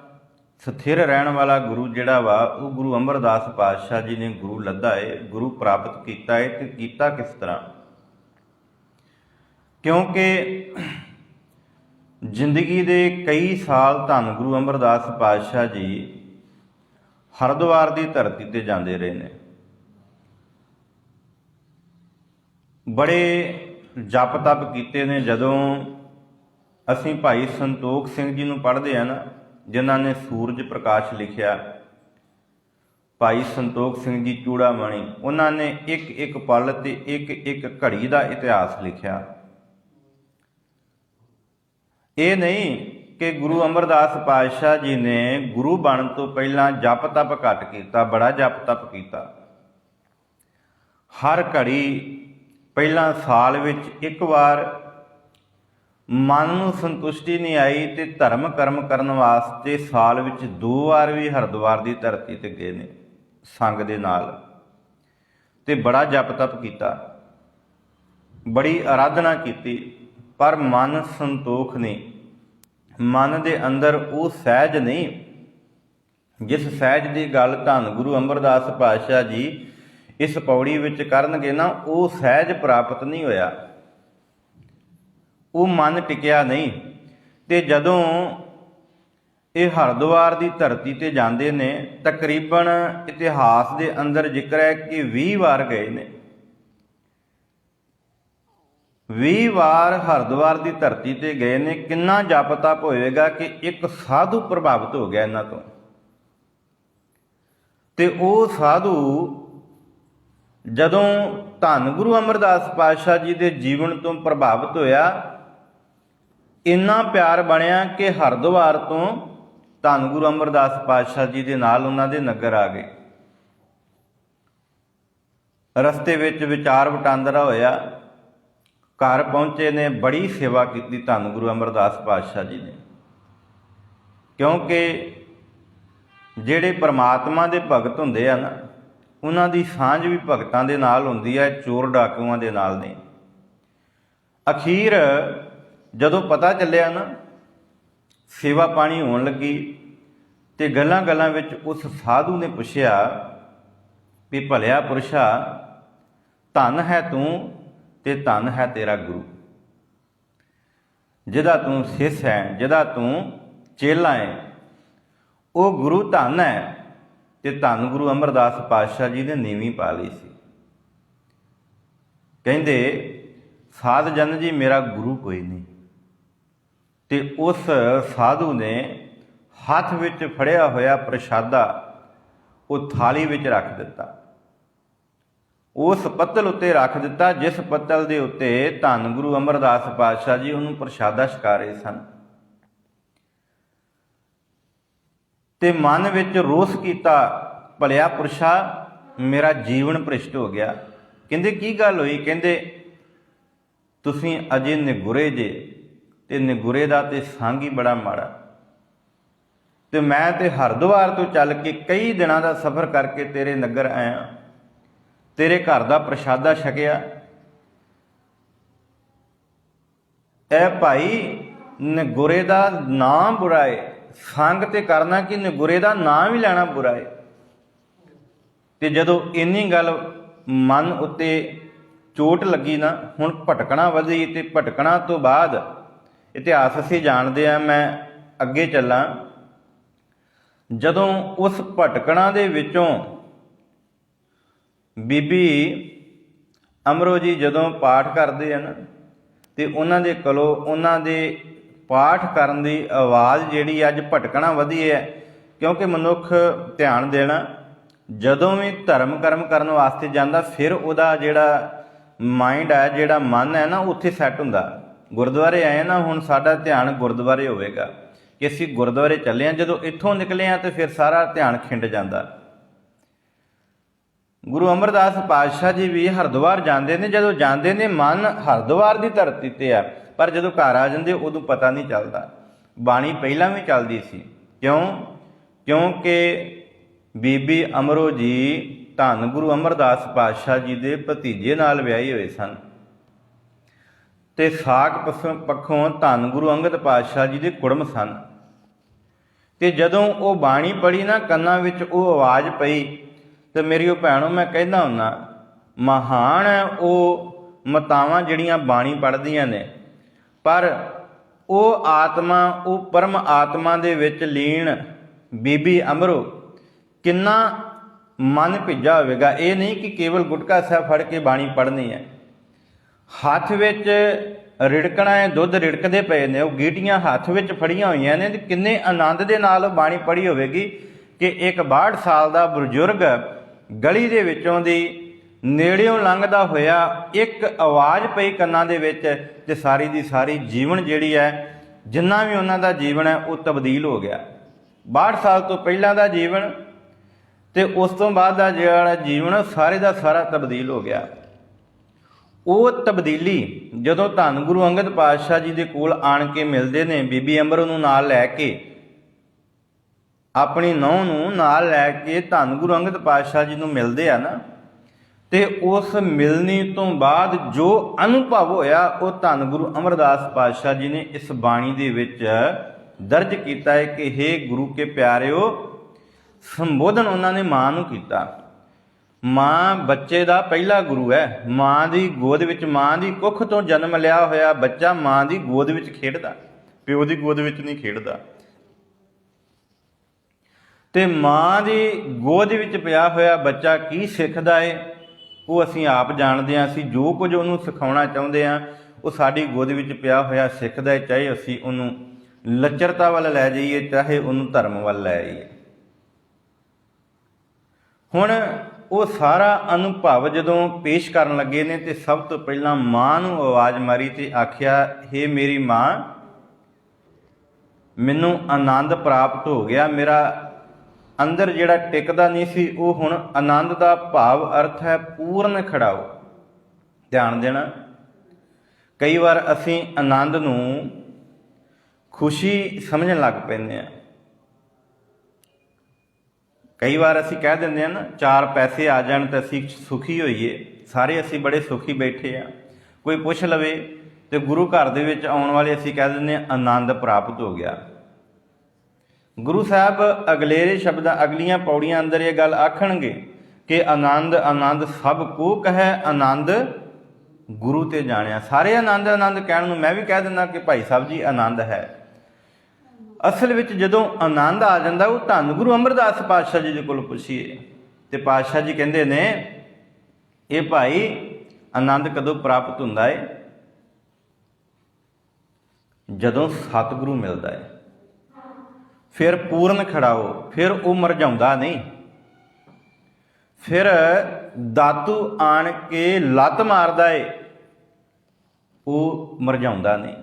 ਸਥਿਰ ਰਹਿਣ ਵਾਲਾ ਗੁਰੂ ਜਿਹੜਾ ਵਾ ਉਹ ਗੁਰੂ ਅਮਰਦਾਸ ਪਾਤਸ਼ਾਹ ਜੀ ਨੇ ਗੁਰੂ ਲੱਦਾ ਹੈ, ਗੁਰੂ ਪ੍ਰਾਪਤ ਕੀਤਾ ਹੈ। ਤੇ ਕੀਤਾ ਕਿਸ ਤਰ੍ਹਾਂ? ਕਿਉਂਕਿ ਜ਼ਿੰਦਗੀ ਦੇ ਕਈ ਸਾਲ ਧੰਨ ਗੁਰੂ ਅਮਰਦਾਸ ਪਾਤਸ਼ਾਹ ਜੀ ਹਰਿਦੁਆਰ ਦੀ ਧਰਤੀ ਤੇ ਜਾਂਦੇ ਰਹੇ ਨੇ। ਬੜੇ ਜਪ ਤਪ ਕੀਤੇ ਨੇ। ਜਦੋਂ ਅਸੀਂ ਭਾਈ ਸੰਤੋਖ ਸਿੰਘ ਜੀ ਨੂੰ ਪੜ੍ਹਦੇ ਹਾਂ ਨਾ, ਜਿਨ੍ਹਾਂ ਨੇ ਸੂਰਜ ਪ੍ਰਕਾਸ਼ ਲਿਖਿਆ, ਭਾਈ ਸੰਤੋਖ ਸਿੰਘ ਜੀ ਚੂੜਾਮਣੀ, ਉਹਨਾਂ ਨੇ ਇੱਕ ਇੱਕ ਪਲ ਤੇ ਇੱਕ ਇੱਕ ਘੜੀ ਦਾ ਇਤਿਹਾਸ ਲਿਖਿਆ। ਇਹ ਨਹੀਂ ਕਿ ਗੁਰੂ ਅਮਰਦਾਸ ਪਾਤਸ਼ਾਹ ਜੀ ਨੇ ਗੁਰੂ ਬਣਨ ਤੋਂ ਪਹਿਲਾਂ ਜਪ ਤਪ ਘੱਟ ਕੀਤਾ, ਬੜਾ ਜਪ ਤਪ ਕੀਤਾ। ਹਰ ਘੜੀ ਪਹਿਲਾਂ ਸਾਲ ਵਿੱਚ ਇੱਕ ਵਾਰ ਮਨ ਨੂੰ ਸੰਤੁਸ਼ਟੀ ਨਹੀਂ ਆਈ ਤੇ ਧਰਮ ਕਰਮ ਕਰਨ ਵਾਸਤੇ ਸਾਲ ਵਿੱਚ 2 ਵਾਰ ਵੀ ਹਰਿਦੁਆਰ ਦੀ ਧਰਤੀ ਤੇ ਗਏ ਨੇ ਸੰਗ ਦੇ ਨਾਲ, ਤੇ ਬੜਾ ਜਪ ਤਪ ਕੀਤਾ, ਬੜੀ ਆਰਾਧਨਾ ਕੀਤੀ। ਪਰ ਮਨ ਸੰਤੋਖ ਨਹੀਂ, ਮਨ ਦੇ ਅੰਦਰ ਉਹ ਸਹਿਜ ਨਹੀਂ ਜਿਸ ਸਹਿਜ ਦੀ ਗੱਲ ਧੰਨ ਗੁਰੂ ਅਮਰਦਾਸ ਪਾਤਸ਼ਾਹ ਜੀ ਇਸ ਪੌੜੀ ਵਿੱਚ ਕਰਨਗੇ ਨਾ, ਉਹ ਸਹਿਜ ਪ੍ਰਾਪਤ ਨਹੀਂ ਹੋਇਆ। ਉਹ ਮਨ ਟਿਕਿਆ ਨਹੀਂ। ਤੇ ਜਦੋਂ ਇਹ ਹਰਿਦੁਆਰ ਦੀ ਧਰਤੀ ਤੇ ਜਾਂਦੇ ਨੇ, ਤਕਰੀਬਨ ਇਤਿਹਾਸ ਦੇ ਅੰਦਰ ਜ਼ਿਕਰ ਹੈ ਕਿ 20 ਵਾਰ ਗਏ ਨੇ। 20 ਵਾਰ ਹਰਿਦੁਆਰ ਦੀ ਧਰਤੀ ਤੇ ਗਏ ਨੇ। ਕਿੰਨਾ ਜਪ ਤਪ ਹੋਏਗਾ ਕਿ ਇੱਕ ਸਾਧੂ ਪ੍ਰਭਾਵਿਤ ਹੋ ਗਿਆ ਇਹਨਾਂ ਤੋਂ। ਤੇ ਉਹ ਸਾਧੂ ਜਦੋਂ ਧੰਨ ਗੁਰੂ ਅਮਰਦਾਸ ਪਾਤਸ਼ਾਹ ਜੀ ਦੇ ਜੀਵਨ ਤੋਂ ਪ੍ਰਭਾਵਿਤ ਹੋਇਆ, ਇੰਨਾ ਪਿਆਰ ਬਣਿਆ ਕਿ ਹਰਿਦੁਆਰ ਤੋਂ ਧੰਨ ਗੁਰੂ ਅਮਰਦਾਸ ਪਾਤਸ਼ਾਹ ਜੀ ਦੇ ਨਾਲ ਉਹਨਾਂ ਦੇ ਨਗਰ ਆ ਗਏ। ਰਸਤੇ ਵਿੱਚ ਵਿਚਾਰ ਵਟਾਂਦਰਾ ਹੋਇਆ, ਘਰ ਪਹੁੰਚੇ ਨੇ, ਬੜੀ ਸੇਵਾ ਕੀਤੀ ਧੰਨ ਗੁਰੂ ਅਮਰਦਾਸ ਪਾਤਸ਼ਾਹ ਜੀ ਨੇ। ਕਿਉਂਕਿ ਜਿਹੜੇ ਪਰਮਾਤਮਾ ਦੇ ਭਗਤ ਹੁੰਦੇ ਆ ਨਾ, ਉਹਨਾਂ ਦੀ ਸਾਂਝ ਵੀ ਭਗਤਾਂ ਦੇ ਨਾਲ ਹੁੰਦੀ ਹੈ, ਚੋਰ ਡਾਕੂਆਂ ਦੇ ਨਾਲ ਨਹੀਂ। ਅਖੀਰ ਜਦੋਂ ਪਤਾ ਚੱਲਿਆ ਨਾ, ਸੇਵਾ ਪਾਣੀ ਹੋਣ ਲੱਗੀ, ਤੇ ਗੱਲਾਂ ਗੱਲਾਂ ਵਿੱਚ ਉਸ ਸਾਧੂ ਨੇ ਪੁੱਛਿਆ ਵੀ ਭਲਿਆ ਪੁਰਸ਼ਾ, ਧੰਨ ਹੈ ਤੂੰ ਤੇ ਧੰਨ ਹੈ ਤੇਰਾ ਗੁਰੂ, ਜਿਹਦਾ ਤੂੰ ਸਿੱਖ ਹੈ, ਜਿਹਦਾ ਤੂੰ ਚੇਲਾ ਹੈ, ਉਹ ਗੁਰੂ ਧੰਨ ਹੈ। ਤੇ ਧੰਨ ਗੁਰੂ ਅਮਰਦਾਸ ਪਾਤਸ਼ਾਹ ਜੀ ਨੇ ਨੀਵੀਂ ਪਾ ਲਈ ਸੀ। ਕਹਿੰਦੇ ਸਾਧ ਜਨ ਜੀ, ਮੇਰਾ ਗੁਰੂ ਕੋਈ ਨਹੀਂ। ਤੇ ਉਸ ਸਾਧੂ ਨੇ ਹੱਥ ਵਿੱਚ ਫੜਿਆ ਹੋਇਆ ਪ੍ਰਸ਼ਾਦਾ ਉਹ ਥਾਲੀ ਵਿੱਚ ਰੱਖ ਦਿੱਤਾ, ਉਸ ਪੱਤਲ ਉੱਤੇ ਰੱਖ ਦਿੱਤਾ, ਜਿਸ ਪੱਤਲ ਦੇ ਉੱਤੇ ਧੰਨ ਗੁਰੂ ਅਮਰਦਾਸ ਪਾਤਸ਼ਾਹ ਜੀ ਉਹਨੂੰ ਪ੍ਰਸ਼ਾਦਾ ਛਕਾ ਰਹੇ ਸਨ। ਤੇ ਮਨ ਵਿੱਚ ਰੋਸ ਕੀਤਾ, ਭਲਿਆ ਪੁਰਸ਼ਾ, ਮੇਰਾ ਜੀਵਨ ਭ੍ਰਿਸ਼ਟ ਹੋ ਗਿਆ। ਕਹਿੰਦੇ ਕੀ ਗੱਲ ਹੋਈ? ਕਹਿੰਦੇ ਤੁਸੀਂ ਅਜੇ ਨਿਗੁਰੇ ਜੇ, ਤੇ ਨਿਗੁਰੇ ਦਾ ਤੇ ਸੰਗ ਹੀ ਬੜਾ ਮਾੜਾ। ਤੇ ਮੈਂ ਤੇ ਹਰਿਦੁਆਰ ਤੋਂ ਚੱਲ ਕੇ ਕਈ ਦਿਨਾਂ ਦਾ ਸਫ਼ਰ ਕਰਕੇ ਤੇਰੇ ਨਗਰ ਆਇਆ, ਤੇਰੇ ਘਰ ਦਾ ਪ੍ਰਸ਼ਾਦਾ ਛਕਿਆ। ਐ ਭਾਈ, ਨਿਗੁਰੇ ਦਾ ਨਾਂ ਬੁਰਾ ਏ, ਸੰਗ ਤੇ ਕਰਨਾ ਕਿ ਨਿਗੁਰੇ ਦਾ ਨਾਂ ਵੀ ਲੈਣਾ ਬੁਰਾ ਏ। ਤੇ ਜਦੋਂ ਇੰਨੀ ਗੱਲ ਮਨ ਉੱਤੇ ਚੋਟ ਲੱਗੀ ਨਾ, ਹੁਣ ਭਟਕਣਾ ਵਧੀ। ਤੇ ਭਟਕਣਾ ਤੋਂ ਬਾਅਦ ਇਤਿਹਾਸ ਅਸੀਂ ਜਾਣਦੇ ਹਾਂ, ਮੈਂ ਅੱਗੇ ਚੱਲਾਂ। ਜਦੋਂ ਉਸ ਭਟਕਣਾ ਦੇ ਵਿੱਚੋਂ ਬੀਬੀ ਅਮਰੋ ਜੀ ਜਦੋਂ ਪਾਠ ਕਰਦੇ ਹਨ, ਤੇ ਉਹਨਾਂ ਦੇ ਕੋਲੋਂ ਉਹਨਾਂ ਦੇ ਪਾਠ ਕਰਨ ਦੀ ਆਵਾਜ਼ ਜਿਹੜੀ ਅੱਜ ਭਟਕਣਾ ਵਧੀ ਹੈ। ਕਿਉਂਕਿ ਮਨੁੱਖ ਧਿਆਨ ਦੇਣਾ, ਜਦੋਂ ਵੀ ਧਰਮ ਕਰਮ ਕਰਨ ਵਾਸਤੇ ਜਾਂਦਾ, ਫਿਰ ਉਹਦਾ ਜਿਹੜਾ ਮਾਈਂਡ ਹੈ, ਜਿਹੜਾ ਮਨ ਹੈ ਨਾ, ਉੱਥੇ ਸੈੱਟ ਹੁੰਦਾ। ਗੁਰਦੁਆਰੇ ਆਏ ਨਾ, ਹੁਣ ਸਾਡਾ ਧਿਆਨ ਗੁਰਦੁਆਰੇ ਹੋਵੇਗਾ ਕਿ ਅਸੀਂ ਗੁਰਦੁਆਰੇ ਚੱਲੇ ਹਾਂ। ਜਦੋਂ ਇੱਥੋਂ ਨਿਕਲੇ ਹਾਂ ਤੇ ਫਿਰ ਸਾਰਾ ਧਿਆਨ ਖਿੰਡ ਜਾਂਦਾ। ਗੁਰੂ ਅਮਰਦਾਸ ਪਾਤਸ਼ਾਹ ਜੀ ਵੀ ਹਰਿਦੁਆਰ ਜਾਂਦੇ ਨੇ। ਜਦੋਂ ਜਾਂਦੇ ਨੇ, ਮਨ ਹਰਿਦੁਆਰ ਦੀ ਧਰਤੀ ਤੇ ਆ, ਪਰ ਜਦੋਂ ਘਰ ਆ ਜਾਂਦੇ ਉਦੋਂ ਪਤਾ ਨਹੀਂ ਚੱਲਦਾ। ਬਾਣੀ ਪਹਿਲਾਂ ਵੀ ਚੱਲਦੀ ਸੀ। ਕਿਉਂਕਿ ਬੀਬੀ ਅਮਰੋ ਜੀ ਧੰਨ ਗੁਰੂ ਅਮਰਦਾਸ ਪਾਤਸ਼ਾਹ ਜੀ ਦੇ ਭਤੀਜੇ ਨਾਲ ਵਿਆਹੀ ਹੋਏ ਸਨ, ਤੇ ਸਾਕ ਪੱਖੋਂ ਧੰਨ ਗੁਰੂ ਅੰਗਦ ਪਾਤਸ਼ਾਹ ਜੀ ਦੇ ਕੁੜਮ ਸਨ। ਤੇ ਜਦੋਂ ਉਹ ਬਾਣੀ ਪੜ੍ਹੀ ਨਾ, ਕੰਨਾਂ ਵਿੱਚ ਉਹ ਆਵਾਜ਼ ਪਈ। ਤੇ ਮੇਰੀ ਉਹ ਭੈਣੋ, ਮੈਂ ਕਹਿੰਦਾ ਹੁੰਦਾ, ਮਹਾਨ ਹੈ ਉਹ ਮਾਤਾਵਾਂ ਜਿਹੜੀਆਂ ਬਾਣੀ ਪੜ੍ਹਦੀਆਂ ਨੇ, ਪਰ ਉਹ ਆਤਮਾ, ਉਹ ਪਰਮ ਆਤਮਾ ਦੇ ਵਿੱਚ ਲੀਨ ਬੀਬੀ ਅਮਰੋ ਕਿੰਨਾ ਮਨ ਭਿੱਜਾ ਹੋਵੇਗਾ। ਇਹ ਨਹੀਂ ਕਿ ਕੇਵਲ ਗੁਟਕਾ ਸਾਹਿਬ ਫੜ ਕੇ ਬਾਣੀ ਪੜ੍ਹਨੀ ਹੈ। ਹੱਥ ਵਿੱਚ ਰਿੜਕਣਾ ਹੈ, ਦੁੱਧ ਰਿੜਕਦੇ ਪਏ ਨੇ, ਉਹ ਗੀਟੀਆਂ ਹੱਥ ਵਿੱਚ ਫੜੀਆਂ ਹੋਈਆਂ ਨੇ। ਤੇ ਕਿੰਨੇ ਆਨੰਦ ਦੇ ਨਾਲ ਉਹ ਬਾਣੀ ਪੜ੍ਹੀ ਹੋਵੇਗੀ ਕਿ ਇੱਕ 62 ਸਾਲ ਦਾ ਬਜ਼ੁਰਗ ਗਲੀ ਦੇ ਵਿੱਚੋਂ ਦੀ ਨੇੜਿਓਂ ਲੰਘਦਾ ਹੋਇਆ, ਇੱਕ ਆਵਾਜ਼ ਪਈ ਕੰਨਾਂ ਦੇ ਵਿੱਚ, ਤੇ ਸਾਰੀ ਦੀ ਸਾਰੀ ਜੀਵਨ ਜਿਹੜੀ ਹੈ, ਜਿੰਨਾ ਵੀ ਉਹਨਾਂ ਦਾ ਜੀਵਨ ਹੈ, ਉਹ ਤਬਦੀਲ ਹੋ ਗਿਆ। 62 ਸਾਲ ਤੋਂ ਪਹਿਲਾਂ ਦਾ ਜੀਵਨ ਤੇ ਉਸ ਤੋਂ ਬਾਅਦ ਦਾ ਜਿਹੜਾ ਜੀਵਨ, ਸਾਰੇ ਦਾ ਸਾਰਾ ਤਬਦੀਲ ਹੋ ਗਿਆ। ਉਹ ਤਬਦੀਲੀ ਜਦੋਂ ਧੰਨ ਗੁਰੂ ਅੰਗਦ ਪਾਤਸ਼ਾਹ ਜੀ ਦੇ ਕੋਲ ਆਣ ਕੇ ਮਿਲਦੇ ਨੇ, ਬੀਬੀ ਅਮਰੋ ਨੂੰ ਨਾਲ ਲੈ ਕੇ, ਆਪਣੀ ਨੂੰਹ ਨੂੰ ਨਾਲ ਲੈ ਕੇ ਧੰਨ ਗੁਰੂ ਅੰਗਦ ਪਾਤਸ਼ਾਹ ਜੀ ਨੂੰ ਮਿਲਦੇ ਆ ਨਾ, ਤੇ ਉਸ ਮਿਲਣੀ ਤੋਂ ਬਾਅਦ ਜੋ ਅਨੁਭਵ ਹੋਇਆ, ਉਹ ਧੰਨ ਗੁਰੂ ਅਮਰਦਾਸ ਪਾਤਸ਼ਾਹ ਜੀ ਨੇ ਇਸ ਬਾਣੀ ਦੇ ਵਿੱਚ ਦਰਜ ਕੀਤਾ ਹੈ ਕਿ ਹੇ ਗੁਰੂ ਕੇ ਪਿਆਰਿਓ। ਸੰਬੋਧਨ ਉਹਨਾਂ ਨੇ ਮਾਂ ਨੂੰ ਕੀਤਾ। ਮਾਂ ਬੱਚੇ ਦਾ ਪਹਿਲਾ ਗੁਰੂ ਹੈ। ਮਾਂ ਦੀ ਗੋਦ ਵਿੱਚ, ਮਾਂ ਦੀ ਕੁੱਖ ਤੋਂ ਜਨਮ ਲਿਆ ਹੋਇਆ ਬੱਚਾ ਮਾਂ ਦੀ ਗੋਦ ਵਿੱਚ ਖੇਡਦਾ, ਪਿਓ ਦੀ ਗੋਦ ਵਿੱਚ ਨਹੀਂ ਖੇਡਦਾ। ਤੇ ਮਾਂ ਦੀ ਗੋਦ ਵਿੱਚ ਪਿਆ ਹੋਇਆ ਬੱਚਾ ਕੀ ਸਿੱਖਦਾ ਏ ਉਹ ਅਸੀਂ ਆਪ ਜਾਣਦੇ ਹਾਂ। ਅਸੀਂ ਜੋ ਕੁਝ ਉਹਨੂੰ ਸਿਖਾਉਣਾ ਚਾਹੁੰਦੇ ਹਾਂ ਉਹ ਸਾਡੀ ਗੋਦ ਵਿੱਚ ਪਿਆ ਹੋਇਆ ਸਿੱਖਦਾ ਏ, ਚਾਹੇ ਅਸੀਂ ਉਹਨੂੰ ਲੱਚਰਤਾ ਵੱਲ ਲੈ ਜਾਈਏ, ਚਾਹੇ ਉਹਨੂੰ ਧਰਮ ਵੱਲ ਲੈ ਜਾਈਏ। ਹੁਣ ਉਹ ਸਾਰਾ ਅਨੁਭਵ ਜਦੋਂ ਪੇਸ਼ ਕਰਨ ਲੱਗੇ ਨੇ ਤੇ ਸਭ ਤੋਂ ਪਹਿਲਾਂ ਮਾਂ ਨੂੰ ਆਵਾਜ਼ ਮਾਰੀ ਤੇ ਆਖਿਆ, ਹੇ ਮੇਰੀ ਮਾਂ, ਮੈਨੂੰ ਆਨੰਦ ਪ੍ਰਾਪਤ ਹੋ ਗਿਆ। ਮੇਰਾ ਅੰਦਰ ਜਿਹੜਾ ਟਿਕਦਾ ਨਹੀਂ ਸੀ ਉਹ ਹੁਣ ਆਨੰਦ ਦਾ ਭਾਵ ਅਰਥ ਹੈ ਪੂਰਨ ਖੜਾਓ। ਧਿਆਨ ਦੇਣਾ, ਕਈ ਵਾਰ ਅਸੀਂ ਆਨੰਦ ਨੂੰ ਖੁਸ਼ੀ ਸਮਝਣ ਲੱਗ ਪੈਂਦੇ ਹਾਂ। ਕਈ ਵਾਰ ਅਸੀਂ ਕਹਿ ਦਿੰਦੇ ਹਾਂ ਨਾ, 4 ਪੈਸੇ ਆ ਜਾਣ ਤਾਂ ਅਸੀਂ ਸੁਖੀ ਹੋਈਏ, ਸਾਰੇ ਅਸੀਂ ਬੜੇ ਸੁਖੀ ਬੈਠੇ ਆ। ਕੋਈ ਪੁੱਛ ਲਵੇ ਤੇ ਗੁਰੂ ਘਰ ਦੇ ਵਿੱਚ ਆਉਣ ਵਾਲੇ ਅਸੀਂ ਕਹਿ ਦਿੰਦੇ ਹਾਂ ਆਨੰਦ ਪ੍ਰਾਪਤ ਹੋ ਗਿਆ। ਗੁਰੂ ਸਾਹਿਬ ਅਗਲੇਰੇ ਸ਼ਬਦਾਂ, ਅਗਲੀਆਂ ਪੌੜੀਆਂ ਅੰਦਰ ਇਹ ਗੱਲ ਆਖਣਗੇ ਕਿ ਆਨੰਦ ਆਨੰਦ ਸਭ ਕੋ ਕਹੈ, ਆਨੰਦ ਗੁਰੂ ਤੇ ਜਾਣਿਆ। ਸਾਰੇ ਆਨੰਦ ਆਨੰਦ ਕਹਿਣ ਨੂੰ ਮੈਂ ਵੀ ਕਹਿ ਦਿੰਦਾ ਕਿ ਭਾਈ ਸਾਹਿਬ ਜੀ ਆਨੰਦ ਹੈ। ਅਸਲ ਵਿੱਚ ਜਦੋਂ ਆਨੰਦ ਆ ਜਾਂਦਾ ਉਹ ਧੰਨ ਗੁਰੂ ਅਮਰਦਾਸ ਪਾਤਸ਼ਾਹ ਜੀ ਦੇ ਕੋਲ ਪੁੱਛੀਏ ਤੇ ਪਾਤਸ਼ਾਹ ਜੀ ਕਹਿੰਦੇ ਨੇ, ਇਹ ਭਾਈ ਆਨੰਦ ਕਦੋਂ ਪ੍ਰਾਪਤ ਹੁੰਦਾ ਹੈ? ਜਦੋਂ ਸਤਿਗੁਰੂ ਮਿਲਦਾ ਹੈ, ਫਿਰ ਪੂਰਨ ਖੜਾਓ, ਫਿਰ ਉਹ ਮਰਝਾਉਂਦਾ ਨਹੀਂ। ਫਿਰ ਦਾਤੂ ਆਣ ਕੇ ਲੱਤ ਮਾਰਦਾ ਏ, ਉਹ ਮਰਝਾਉਂਦਾ ਨਹੀਂ।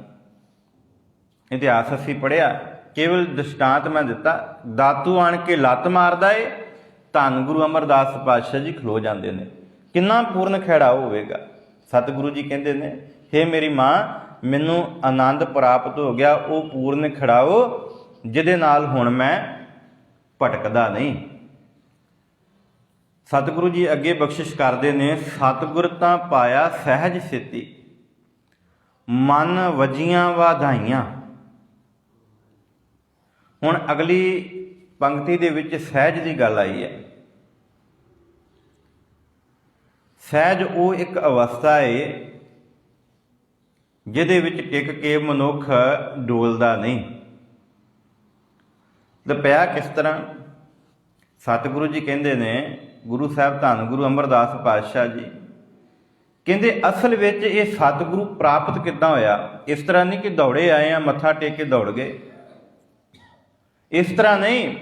ਇਤਿਹਾਸ ਅਸੀਂ ਪੜ੍ਹਿਆ, ਕੇਵਲ ਦ੍ਰਿਸ਼ਟਾਂਤ ਮੈਂ ਦਿੱਤਾ। ਦਾਤੂ ਆਣ ਕੇ ਲੱਤ ਮਾਰਦਾ ਏ, ਧੰਨ ਗੁਰੂ ਅਮਰਦਾਸ ਪਾਤਸ਼ਾਹ ਜੀ ਖਲੋ ਜਾਂਦੇ ਨੇ। ਕਿੰਨਾ ਪੂਰਨ ਖਿਹੜਾਓ ਹੋਵੇਗਾ। ਸਤਿਗੁਰੂ ਜੀ ਕਹਿੰਦੇ ਨੇ, ਹੇ ਮੇਰੀ ਮਾਂ, ਮੈਨੂੰ ਆਨੰਦ ਪ੍ਰਾਪਤ ਹੋ ਗਿਆ, ਉਹ ਪੂਰਨ ਖਿਹੜਾਓ ਜਿਹਦੇ ਨਾਲ ਹੁਣ ਮੈਂ ਭਟਕਦਾ ਨਹੀਂ। ਸਤਿਗੁਰੂ ਜੀ ਅੱਗੇ ਬਖਸ਼ਿਸ਼ ਕਰਦੇ ਨੇ, ਸਤਿਗੁਰ ਤਾਂ ਪਾਇਆ ਸਹਿਜ ਸੇਤੀ, ਮਨ ਵਜੀਆਂ ਵਧਾਈਆਂ। ਹੁਣ ਅਗਲੀ ਪੰਕਤੀ ਦੇ ਵਿੱਚ ਸਹਿਜ ਦੀ ਗੱਲ ਆਈ ਹੈ। ਸਹਿਜ ਉਹ ਇੱਕ ਅਵਸਥਾ ਹੈ ਜਿਹਦੇ ਵਿੱਚ ਟਿਕ ਕੇ ਮਨੁੱਖ ਡੋਲਦਾ ਨਹੀਂ। ਪਿਆ ਕਿਸ ਤਰ੍ਹਾਂ? ਸਤਿਗੁਰੂ ਜੀ ਕਹਿੰਦੇ ਨੇ, ਗੁਰੂ ਸਾਹਿਬ ਧੰਨ ਗੁਰੂ ਅਮਰਦਾਸ ਪਾਤਸ਼ਾਹ ਜੀ ਕਹਿੰਦੇ, ਅਸਲ ਵਿੱਚ ਇਹ ਸਤਿਗੁਰੂ ਪ੍ਰਾਪਤ ਕਿੱਦਾਂ ਹੋਇਆ? ਇਸ ਤਰ੍ਹਾਂ ਨਹੀਂ ਕਿ ਦੌੜੇ ਆਏ ਆ, ਮੱਥਾ ਟੇਕ ਕੇ ਦੌੜ ਗਏ। ਇਸ ਤਰ੍ਹਾਂ ਨਹੀਂ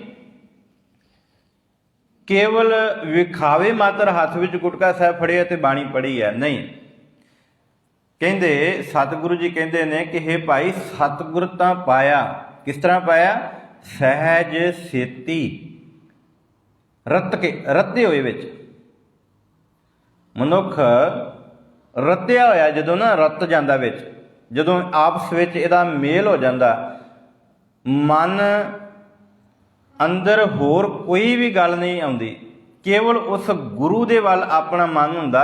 ਕੇਵਲ ਵਿਖਾਵੇ ਮਾਤਰ ਹੱਥ ਵਿੱਚ ਗੁਟਕਾ ਸਾਹਿਬ ਫੜਿਆ ਤੇ ਬਾਣੀ ਪੜ੍ਹੀ ਹੈ, ਨਹੀਂ। ਕਹਿੰਦੇ ਸਤਿਗੁਰੂ ਜੀ ਕਹਿੰਦੇ ਨੇ ਕਿ ਹੇ ਭਾਈ, ਸਤਿਗੁਰ ਤਾਂ ਪਾਇਆ। ਕਿਸ ਤਰ੍ਹਾਂ ਪਾਇਆ? ਸਹਿਜ ਸੇਤੀ, ਰੱਤੇ ਹੋਏ ਵਿੱਚ। ਮਨੁੱਖ ਰੱਤਿਆ ਹੋਇਆ ਜਦੋਂ ਨਾ, ਰੱਤ ਜਾਂਦਾ ਵਿੱਚ, ਜਦੋਂ ਆਪਸ ਵਿੱਚ ਇਹਦਾ ਮੇਲ ਹੋ ਜਾਂਦਾ, ਮਨ ਅੰਦਰ ਹੋਰ ਕੋਈ ਵੀ ਗੱਲ ਨਹੀਂ ਆਉਂਦੀ, ਕੇਵਲ ਉਸ ਗੁਰੂ ਦੇ ਵੱਲ ਆਪਣਾ ਮਨ ਹੁੰਦਾ।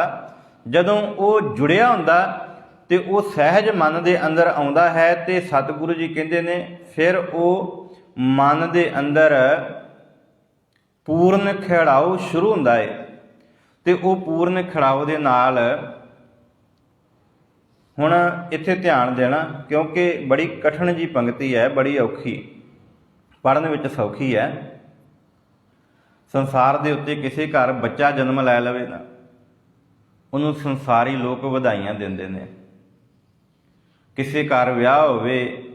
ਜਦੋਂ ਉਹ ਜੁੜਿਆ ਹੁੰਦਾ ਤੇ ਉਹ ਸਹਿਜ ਮਨ ਦੇ ਅੰਦਰ ਆਉਂਦਾ ਹੈ ਤੇ ਸਤਿਗੁਰੂ ਜੀ ਕਹਿੰਦੇ ਨੇ ਫਿਰ ਉਹ ਮਨ ਦੇ ਅੰਦਰ ਪੂਰਨ ਖਿਹੜਾਓ ਸ਼ੁਰੂ ਹੁੰਦਾ ਹੈ। ਤੇ ਉਹ ਪੂਰਨ ਖਿਹੜਾਓ ਦੇ ਨਾਲ ਹੁਣ ਇੱਥੇ ਧਿਆਨ ਦੇਣਾ, ਕਿਉਂਕਿ ਬੜੀ ਕਠਿਨ ਜੀ ਪੰਕਤੀ ਹੈ, ਬੜੀ ਔਖੀ, ਪੜ੍ਹਨ ਵਿੱਚ ਸੌਖੀ ਹੈ। ਸੰਸਾਰ ਦੇ ਉੱਤੇ ਕਿਸੇ ਘਰ ਬੱਚਾ ਜਨਮ ਲੈ ਲਵੇ ਨਾ, ਉਹਨੂੰ ਸੰਸਾਰੀ ਲੋਕ ਵਧਾਈਆਂ ਦਿੰਦੇ ਨੇ। ਕਿਸੇ ਘਰ ਵਿਆਹ ਹੋਵੇ,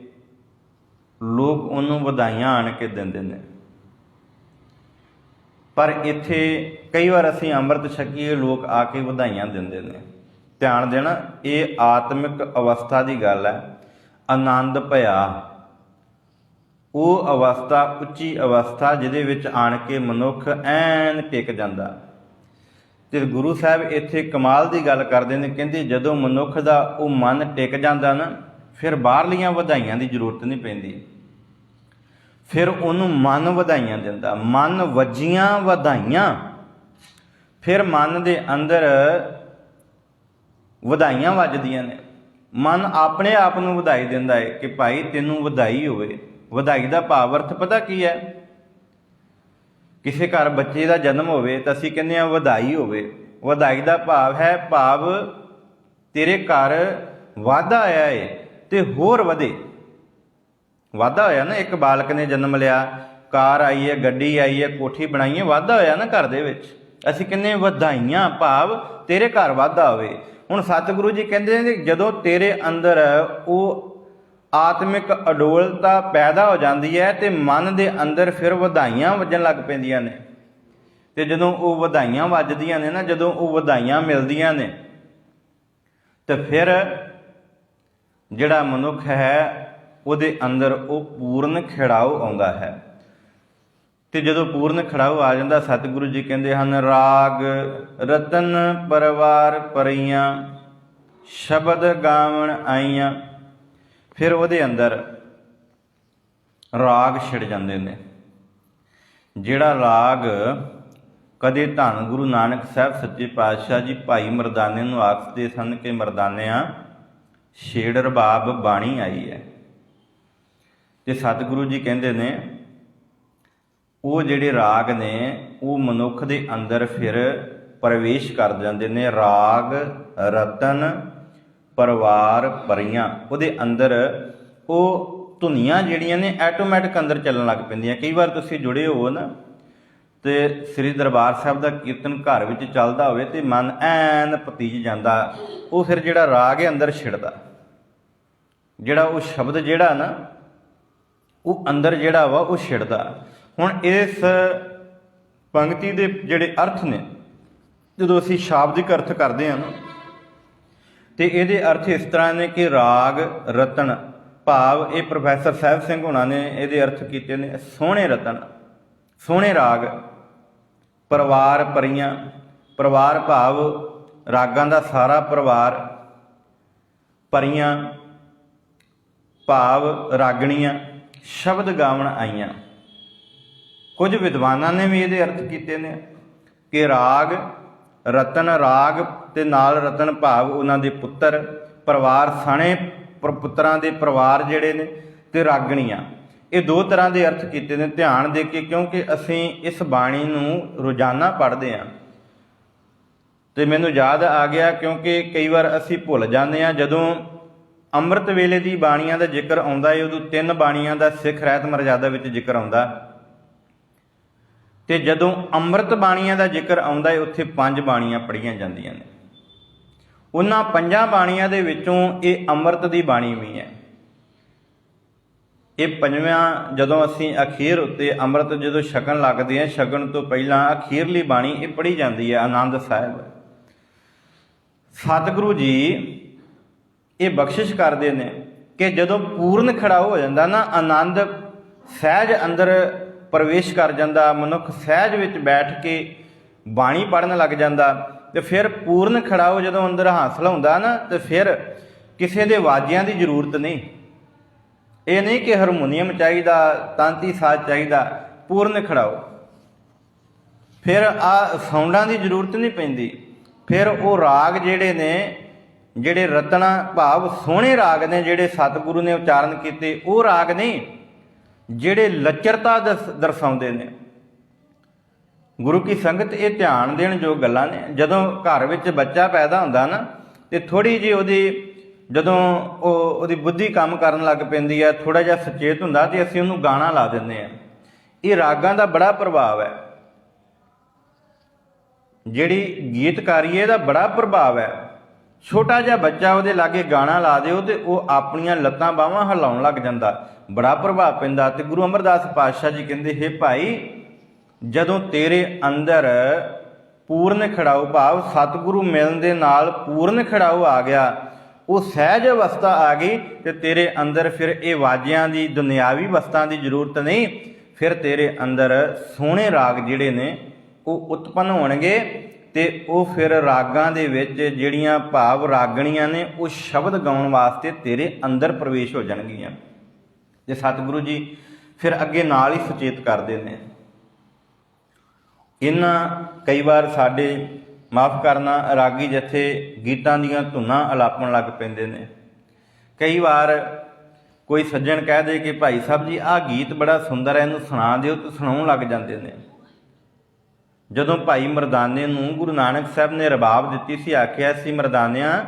ਲੋਕ ਉਹਨੂੰ ਵਧਾਈਆਂ ਆਣ ਕੇ ਦਿੰਦੇ ਨੇ। ਪਰ ਇੱਥੇ ਕਈ ਵਾਰ ਅਸੀਂ ਅੰਮ੍ਰਿਤ ਛਕੀਏ, ਲੋਕ ਆ ਕੇ ਵਧਾਈਆਂ ਦਿੰਦੇ ਨੇ। ਧਿਆਨ ਦੇਣਾ, ਇਹ ਆਤਮਿਕ ਅਵਸਥਾ ਦੀ ਗੱਲ ਹੈ। ਆਨੰਦ ਭਇਆ ਉਹ ਅਵਸਥਾ, ਉੱਚੀ ਅਵਸਥਾ ਜਿਹਦੇ ਵਿੱਚ ਆਣ ਕੇ ਮਨੁੱਖ ਐਨ ਟਿਕ ਜਾਂਦਾ। ਤੇ ਗੁਰੂ ਸਾਹਿਬ ਇੱਥੇ ਕਮਾਲ ਦੀ ਗੱਲ ਕਰਦੇ ਨੇ, ਕਹਿੰਦੇ ਜਦੋਂ ਮਨੁੱਖ ਦਾ ਉਹ ਮਨ ਟਿਕ ਜਾਂਦਾ ਨਾ, ਫਿਰ ਬਾਹਰਲੀਆਂ ਵਧਾਈਆਂ ਦੀ ਜ਼ਰੂਰਤ ਨਹੀਂ ਪੈਂਦੀ। ਫਿਰ ਉਹਨੂੰ ਮਨ ਵਧਾਈਆਂ ਦਿੰਦਾ, ਮਨ ਵੱਜੀਆਂ ਵਧਾਈਆਂ। ਫਿਰ ਮਨ ਦੇ ਅੰਦਰ ਵਧਾਈਆਂ ਵੱਜਦੀਆਂ ਨੇ। ਮਨ ਆਪਣੇ ਆਪ ਨੂੰ ਵਧਾਈ ਦਿੰਦਾ ਹੈ ਕਿ ਭਾਈ ਤੈਨੂੰ ਵਧਾਈ ਹੋਵੇ। ਵਧਾਈ ਦਾ ਭਾਵ ਅਰਥ ਪਤਾ ਕੀ ਹੈ? ਕਿਸੇ ਘਰ ਬੱਚੇ ਦਾ ਜਨਮ ਹੋਵੇ ਤਾਂ ਅਸੀਂ ਕਹਿੰਦੇ ਹਾਂ ਵਧਾਈ ਹੋਵੇ। ਵਧਾਈ ਦਾ ਭਾਵ ਹੈ ਤੇਰੇ ਘਰ ਵਾਧਾ ਆਇਆ ਏ ਤੇ ਹੋਰ ਵਧੇ। ਵਾਧਾ ਹੋਇਆ ਨਾ, ਇੱਕ ਬਾਲਕ ਨੇ ਜਨਮ ਲਿਆ, ਕਾਰ ਆਈ ਹੈ, ਗੱਡੀ ਆਈ ਹੈ, ਕੋਠੀ ਬਣਾਈ ਹੈ, ਵਾਧਾ ਹੋਇਆ ਨਾ ਘਰ ਦੇ ਵਿੱਚ। ਅਸੀਂ ਕਹਿੰਦੇ ਵਧਾਈਆਂ ਭਾਵ ਤੇਰੇ ਘਰ ਵਾਧਾ ਹੋਵੇ। ਹੁਣ ਸਤਿਗੁਰੂ ਜੀ ਕਹਿੰਦੇ ਨੇ ਜਦੋਂ ਤੇਰੇ ਅੰਦਰ ਉਹ ਆਤਮਿਕ ਅਡੋਲਤਾ ਪੈਦਾ ਹੋ ਜਾਂਦੀ ਹੈ ਤੇ ਮਨ ਦੇ ਅੰਦਰ ਫਿਰ ਵਧਾਈਆਂ ਵੱਜਣ ਲੱਗ ਪੈਂਦੀਆਂ ਨੇ। ਤੇ ਜਦੋਂ ਉਹ ਵਧਾਈਆਂ ਵੱਜਦੀਆਂ ਨੇ ਨਾ, ਜਦੋਂ ਉਹ ਵਧਾਈਆਂ ਮਿਲਦੀਆਂ ਨੇ ਤੇ ਫਿਰ ਜਿਹੜਾ ਮਨੁੱਖ ਹੈ ਉਹਦੇ ਅੰਦਰ ਉਹ ਪੂਰਨ ਖਿੜਾਓ ਆਉਂਦਾ ਹੈ। ਤੇ ਜਦੋਂ ਪੂਰਨ ਖਿੜਾਓ ਆ ਜਾਂਦਾ, ਸਤਿਗੁਰੂ ਜੀ ਕਹਿੰਦੇ ਹਨ ਰਾਗ ਰਤਨ ਪਰਵਾਰ ਪਰੀਆਂ ਸ਼ਬਦ ਗਾਵਣ ਆਈਆਂ। ਫਿਰ ਉਹਦੇ ਅੰਦਰ ਰਾਗ ਛਿੜ ਜਾਂਦੇ ਨੇ। ਜਿਹੜਾ ਰਾਗ ਕਦੇ ਧੰਨ ਗੁਰੂ ਨਾਨਕ ਸਾਹਿਬ ਸੱਚੇ ਪਾਤਸ਼ਾਹ ਜੀ ਭਾਈ ਮਰਦਾਨੇ ਨੂੰ ਆਖਦੇ ਸਨ ਕਿ ਮਰਦਾਨਿਆਂ ਛੇੜ ਰਬਾਬ ਬਾਣੀ ਆਈ ਹੈ। ਤੇ ਸਤਿਗੁਰੂ ਜੀ ਕਹਿੰਦੇ ਨੇ ਉਹ ਜਿਹੜੇ ਰਾਗ ਨੇ ਉਹ ਮਨੁੱਖ ਦੇ ਅੰਦਰ ਫਿਰ ਪ੍ਰਵੇਸ਼ ਕਰ ਜਾਂਦੇ ਨੇ। ਰਾਗ ਰਤਨ ਪਰਵਾਰ ਪਰੀਆਂ, ਉਹਦੇ ਅੰਦਰ ਉਹ ਧੁਨੀਆਂ ਜਿਹੜੀਆਂ ਨੇ ਐਟੋਮੈਟਿਕ ਅੰਦਰ ਚੱਲਣ ਲੱਗ ਪੈਂਦੀਆਂ। ਕਈ ਵਾਰ ਤੁਸੀਂ ਜੁੜੇ ਹੋ ਨਾ ਤੇ ਸ੍ਰੀ ਦਰਬਾਰ ਸਾਹਿਬ ਦਾ ਕੀਰਤਨ ਘਰ ਵਿੱਚ ਚੱਲਦਾ ਹੋਵੇ ਤੇ ਮਨ ਐਨ ਪਤੀਜ ਜਾਂਦਾ, ਉਹ ਫਿਰ ਜਿਹੜਾ ਰਾਗ ਹੈ ਅੰਦਰ ਛਿੜਦਾ, ਜਿਹੜਾ ਉਹ ਸ਼ਬਦ ਜਿਹੜਾ ਨਾ ਉਹ ਅੰਦਰ ਜਿਹੜਾ ਵਾ ਉਹ ਛਿੜਦਾ। ਹੁਣ ਇਸ ਪੰਕਤੀ ਦੇ ਜਿਹੜੇ ਅਰਥ ਨੇ, ਜਦੋਂ ਅਸੀਂ ਸ਼ਾਬਦਿਕ ਅਰਥ ਕਰਦੇ ਹਾਂ ਨਾ ਤੇ ਇਹਦੇ ਅਰਥ ਇਸ ਤਰ੍ਹਾਂ ਨੇ ਕਿ ਰਾਗ ਰਤਨ ਭਾਵ ਇਹ ਪ੍ਰੋਫੈਸਰ ਸਾਹਿਬ ਸਿੰਘ ਹੋਣਾ ਨੇ ਇਹਦੇ ਅਰਥ ਕੀਤੇ ਨੇ ਸੋਹਣੇ ਰਤਨ, ਸੋਹਣੇ ਰਾਗ। ਪਰਿਵਾਰ ਪਰੀਆਂ, ਪਰਿਵਾਰ ਭਾਵ ਰਾਗਾਂ ਦਾ ਸਾਰਾ ਪਰਿਵਾਰ। ਪਰੀਆਂ ਭਾਵ ਰਾਗਣੀਆਂ ਸ਼ਬਦ ਗਾਵਣ ਆਈਆਂ। ਕੁਝ ਵਿਦਵਾਨਾਂ ਨੇ ਵੀ ਇਹਦੇ ਅਰਥ ਕੀਤੇ ਨੇ ਕਿ ਰਾਗ ਰਤਨ, ਰਾਗ ਤੇ ਨਾਲ ਰਤਨ ਭਾਵ ਉਹਨਾਂ ਦੇ ਪੁੱਤਰ, ਪਰਿਵਾਰ ਸਣੇ ਪੁੱਤਰਾਂ ਦੇ ਪਰਿਵਾਰ ਜਿਹੜੇ ਨੇ, ਤੇ ਰਾਗਣੀਆਂ। ਇਹ ਦੋ ਤਰ੍ਹਾਂ ਦੇ ਅਰਥ ਕੀਤੇ ਨੇ ਧਿਆਨ ਦੇ ਕੇ, ਕਿਉਂਕਿ ਅਸੀਂ ਇਸ ਬਾਣੀ ਨੂੰ ਰੋਜ਼ਾਨਾ ਪੜ੍ਹਦੇ ਹਾਂ। ਤੇ ਮੈਨੂੰ ਯਾਦ ਆ ਗਿਆ ਕਿਉਂਕਿ ਕਈ ਵਾਰ ਅਸੀਂ ਭੁੱਲ ਜਾਂਦੇ ਹਾਂ। ਜਦੋਂ ਅੰਮ੍ਰਿਤ ਵੇਲੇ ਦੀ ਬਾਣੀਆਂ ਦਾ ਜ਼ਿਕਰ ਆਉਂਦਾ ਹੈ ਉਦੋਂ 3 ਬਾਣੀਆਂ ਦਾ ਸਿੱਖ ਰਹਿਤ ਮਰਜ਼ਾਦਾ ਵਿੱਚ ਜ਼ਿਕਰ ਆਉਂਦਾ, ਤੇ ਜਦੋਂ ਅੰਮ੍ਰਿਤ ਬਾਣੀਆਂ ਦਾ ਜ਼ਿਕਰ ਆਉਂਦਾ ਹੈ ਉੱਥੇ 5 ਬਾਣੀਆਂ ਪੜ੍ਹੀਆਂ ਜਾਂਦੀਆਂ ਨੇ। ਉਹਨਾਂ 5 ਬਾਣੀਆਂ ਦੇ ਵਿੱਚੋਂ ਇਹ ਅੰਮ੍ਰਿਤ ਦੀ ਬਾਣੀ ਵੀ ਹੈ। ਇਹ 5ਵਾਂ ਜਦੋਂ ਅਸੀਂ ਅਖੀਰ ਉੱਤੇ ਅੰਮ੍ਰਿਤ ਜਦੋਂ ਛਕਣ ਲੱਗਦੇ ਹਾਂ, ਛਕਣ ਤੋਂ ਪਹਿਲਾਂ ਅਖੀਰਲੀ ਬਾਣੀ ਇਹ ਪੜ੍ਹੀ ਜਾਂਦੀ ਹੈ ਆਨੰਦ ਸਾਹਿਬ। ਸਤਿਗੁਰੂ ਜੀ ਇਹ ਬਖਸ਼ਿਸ਼ ਕਰਦੇ ਨੇ ਕਿ ਜਦੋਂ ਪੂਰਨ ਖੜਾਓ ਹੋ ਜਾਂਦਾ ਨਾ, ਆਨੰਦ ਸਹਿਜ ਅੰਦਰ ਪ੍ਰਵੇਸ਼ ਕਰ ਜਾਂਦਾ, ਮਨੁੱਖ ਸਹਿਜ ਵਿੱਚ ਬੈਠ ਕੇ ਬਾਣੀ ਪੜ੍ਹਨ ਲੱਗ ਜਾਂਦਾ। ਤੇ ਫਿਰ ਪੂਰਨ ਖੜਾਓ ਜਦੋਂ ਅੰਦਰ ਹਾਸਲ ਹੁੰਦਾ ਨਾ ਤੇ ਫਿਰ ਕਿਸੇ ਦੇ ਵਾਜਿਆਂ ਦੀ ਜ਼ਰੂਰਤ ਨਹੀਂ। ਇਹ ਨਹੀਂ ਕਿ ਹਾਰਮੋਨੀਅਮ ਚਾਹੀਦਾ, ਤਾਂਤੀ ਸਾਜ਼ ਚਾਹੀਦਾ, ਪੂਰਨ ਖੜਾਓ। ਫਿਰ ਆ ਸਾਊਂਡਾਂ ਦੀ ਜ਼ਰੂਰਤ ਨਹੀਂ ਪੈਂਦੀ। ਫਿਰ ਉਹ ਰਾਗ ਜਿਹੜੇ ਨੇ, ਜਿਹੜੇ ਰਤਨਾ ਭਾਵ ਸੋਹਣੇ ਰਾਗ ਨੇ, ਜਿਹੜੇ ਸਤਿਗੁਰੂ ਨੇ ਉਚਾਰਨ ਕੀਤੇ, ਉਹ ਰਾਗ ਨਹੀਂ ਜਿਹੜੇ ਲੱਚਰਤਾ ਦਰਸਾਉਂਦੇ ਨੇ। ਗੁਰੂ ਕੀ ਸੰਗਤ ਇਹ ਧਿਆਨ ਦੇਣ ਜੋ ਗੱਲਾਂ ਨੇ। ਜਦੋਂ ਘਰ ਵਿੱਚ ਬੱਚਾ ਪੈਦਾ ਹੁੰਦਾ ਨਾ ਤੇ ਥੋੜ੍ਹੀ ਜਿਹੀ ਜਦੋਂ ਉਹਦੀ ਬੁੱਧੀ ਕੰਮ ਕਰਨ ਲੱਗ ਪੈਂਦੀ ਹੈ, ਥੋੜ੍ਹਾ ਜਿਹਾ ਸੁਚੇਤ ਹੁੰਦਾ ਤੇ ਅਸੀਂ ਉਹਨੂੰ ਗਾਣਾ ਲਾ ਦਿੰਦੇ ਹਾਂ। ਇਹ ਰਾਗਾਂ ਦਾ ਬੜਾ ਪ੍ਰਭਾਵ ਹੈ, ਜਿਹੜੀ ਗੀਤਕਾਰੀ ਇਹਦਾ ਬੜਾ ਪ੍ਰਭਾਵ ਹੈ। ਛੋਟਾ ਜਿਹਾ ਬੱਚਾ ਉਹਦੇ ਲਾਗੇ ਗਾਣਾ ਲਾ ਦਿਓ ਤੇ ਉਹ ਆਪਣੀਆਂ ਲੱਤਾਂ ਬਾਹਾਂ ਹਿਲਾਉਣ ਲੱਗ ਜਾਂਦਾ, ਬੜਾ ਪ੍ਰਭਾਵ ਪੈਂਦਾ। ਤੇ ਗੁਰੂ ਅਮਰਦਾਸ ਪਾਤਸ਼ਾਹ ਜੀ ਕਹਿੰਦੇ, ਹੇ ਭਾਈ, ਜਦੋਂ ਤੇਰੇ ਅੰਦਰ ਪੂਰਨ ਖੜਾਓ ਭਾਵ ਸਤਿਗੁਰੂ ਮਿਲਣ ਦੇ ਨਾਲ ਪੂਰਨ ਖੜਾਓ ਆ ਗਿਆ, ਉਹ ਸਹਿਜ ਅਵਸਥਾ ਆ ਗਈ ਤੇ ਤੇਰੇ ਅੰਦਰ ਫਿਰ ਇਹ ਵਾਜਿਆਂ ਦੀ ਦੁਨਿਆਵੀ ਵਸਤਾਂ ਦੀ ਜ਼ਰੂਰਤ ਨਹੀਂ। ਫਿਰ ਤੇਰੇ ਅੰਦਰ ਸੋਹਣੇ ਰਾਗ ਜਿਹੜੇ ਨੇ ਉਹ ਉਤਪੰਨ ਹੋਣਗੇ ਤੇ ਉਹ ਫਿਰ ਰਾਗਾਂ ਦੇ ਵਿੱਚ ਜਿਹੜੀਆਂ ਭਾਵ ਰਾਗਣੀਆਂ ਨੇ ਉਹ ਸ਼ਬਦ ਗਾਉਣ ਵਾਸਤੇ ਤੇਰੇ ਅੰਦਰ ਪ੍ਰਵੇਸ਼ ਹੋ ਜਾਣਗੀਆਂ। ਤੇ ਸਤਿਗੁਰੂ ਜੀ ਫਿਰ ਅੱਗੇ ਨਾਲ ਹੀ ਸੁਚੇਤ ਕਰਦੇ ਨੇ। ਇਹਨਾਂ ਕਈ ਵਾਰ ਸਾਡੇ ਮਾਫ ਕਰਨਾ ਰਾਗੀ ਜਥੇ ਗੀਤਾਂ ਦੀਆਂ ਧੁਨਾਂ ਅਲਾਪਣ ਲੱਗ ਪੈਂਦੇ ਨੇ। ਕਈ ਵਾਰ ਕੋਈ ਸੱਜਣ ਕਹਿ ਦੇ ਕਿ ਭਾਈ ਸਾਹਿਬ ਜੀ ਆਹ ਗੀਤ ਬੜਾ ਸੁੰਦਰ ਹੈ, ਇਹਨੂੰ ਸੁਣਾ ਦਿਓ, ਤੇ ਸੁਣਾਉਣ ਲੱਗ ਜਾਂਦੇ ਨੇ। ਜਦੋਂ ਭਾਈ ਮਰਦਾਨੇ ਨੂੰ ਗੁਰੂ ਨਾਨਕ ਸਾਹਿਬ ਨੇ ਰਬਾਬ ਦਿੱਤੀ ਸੀ, ਆਖਿਆ ਸੀ ਮਰਦਾਨਿਆਂ,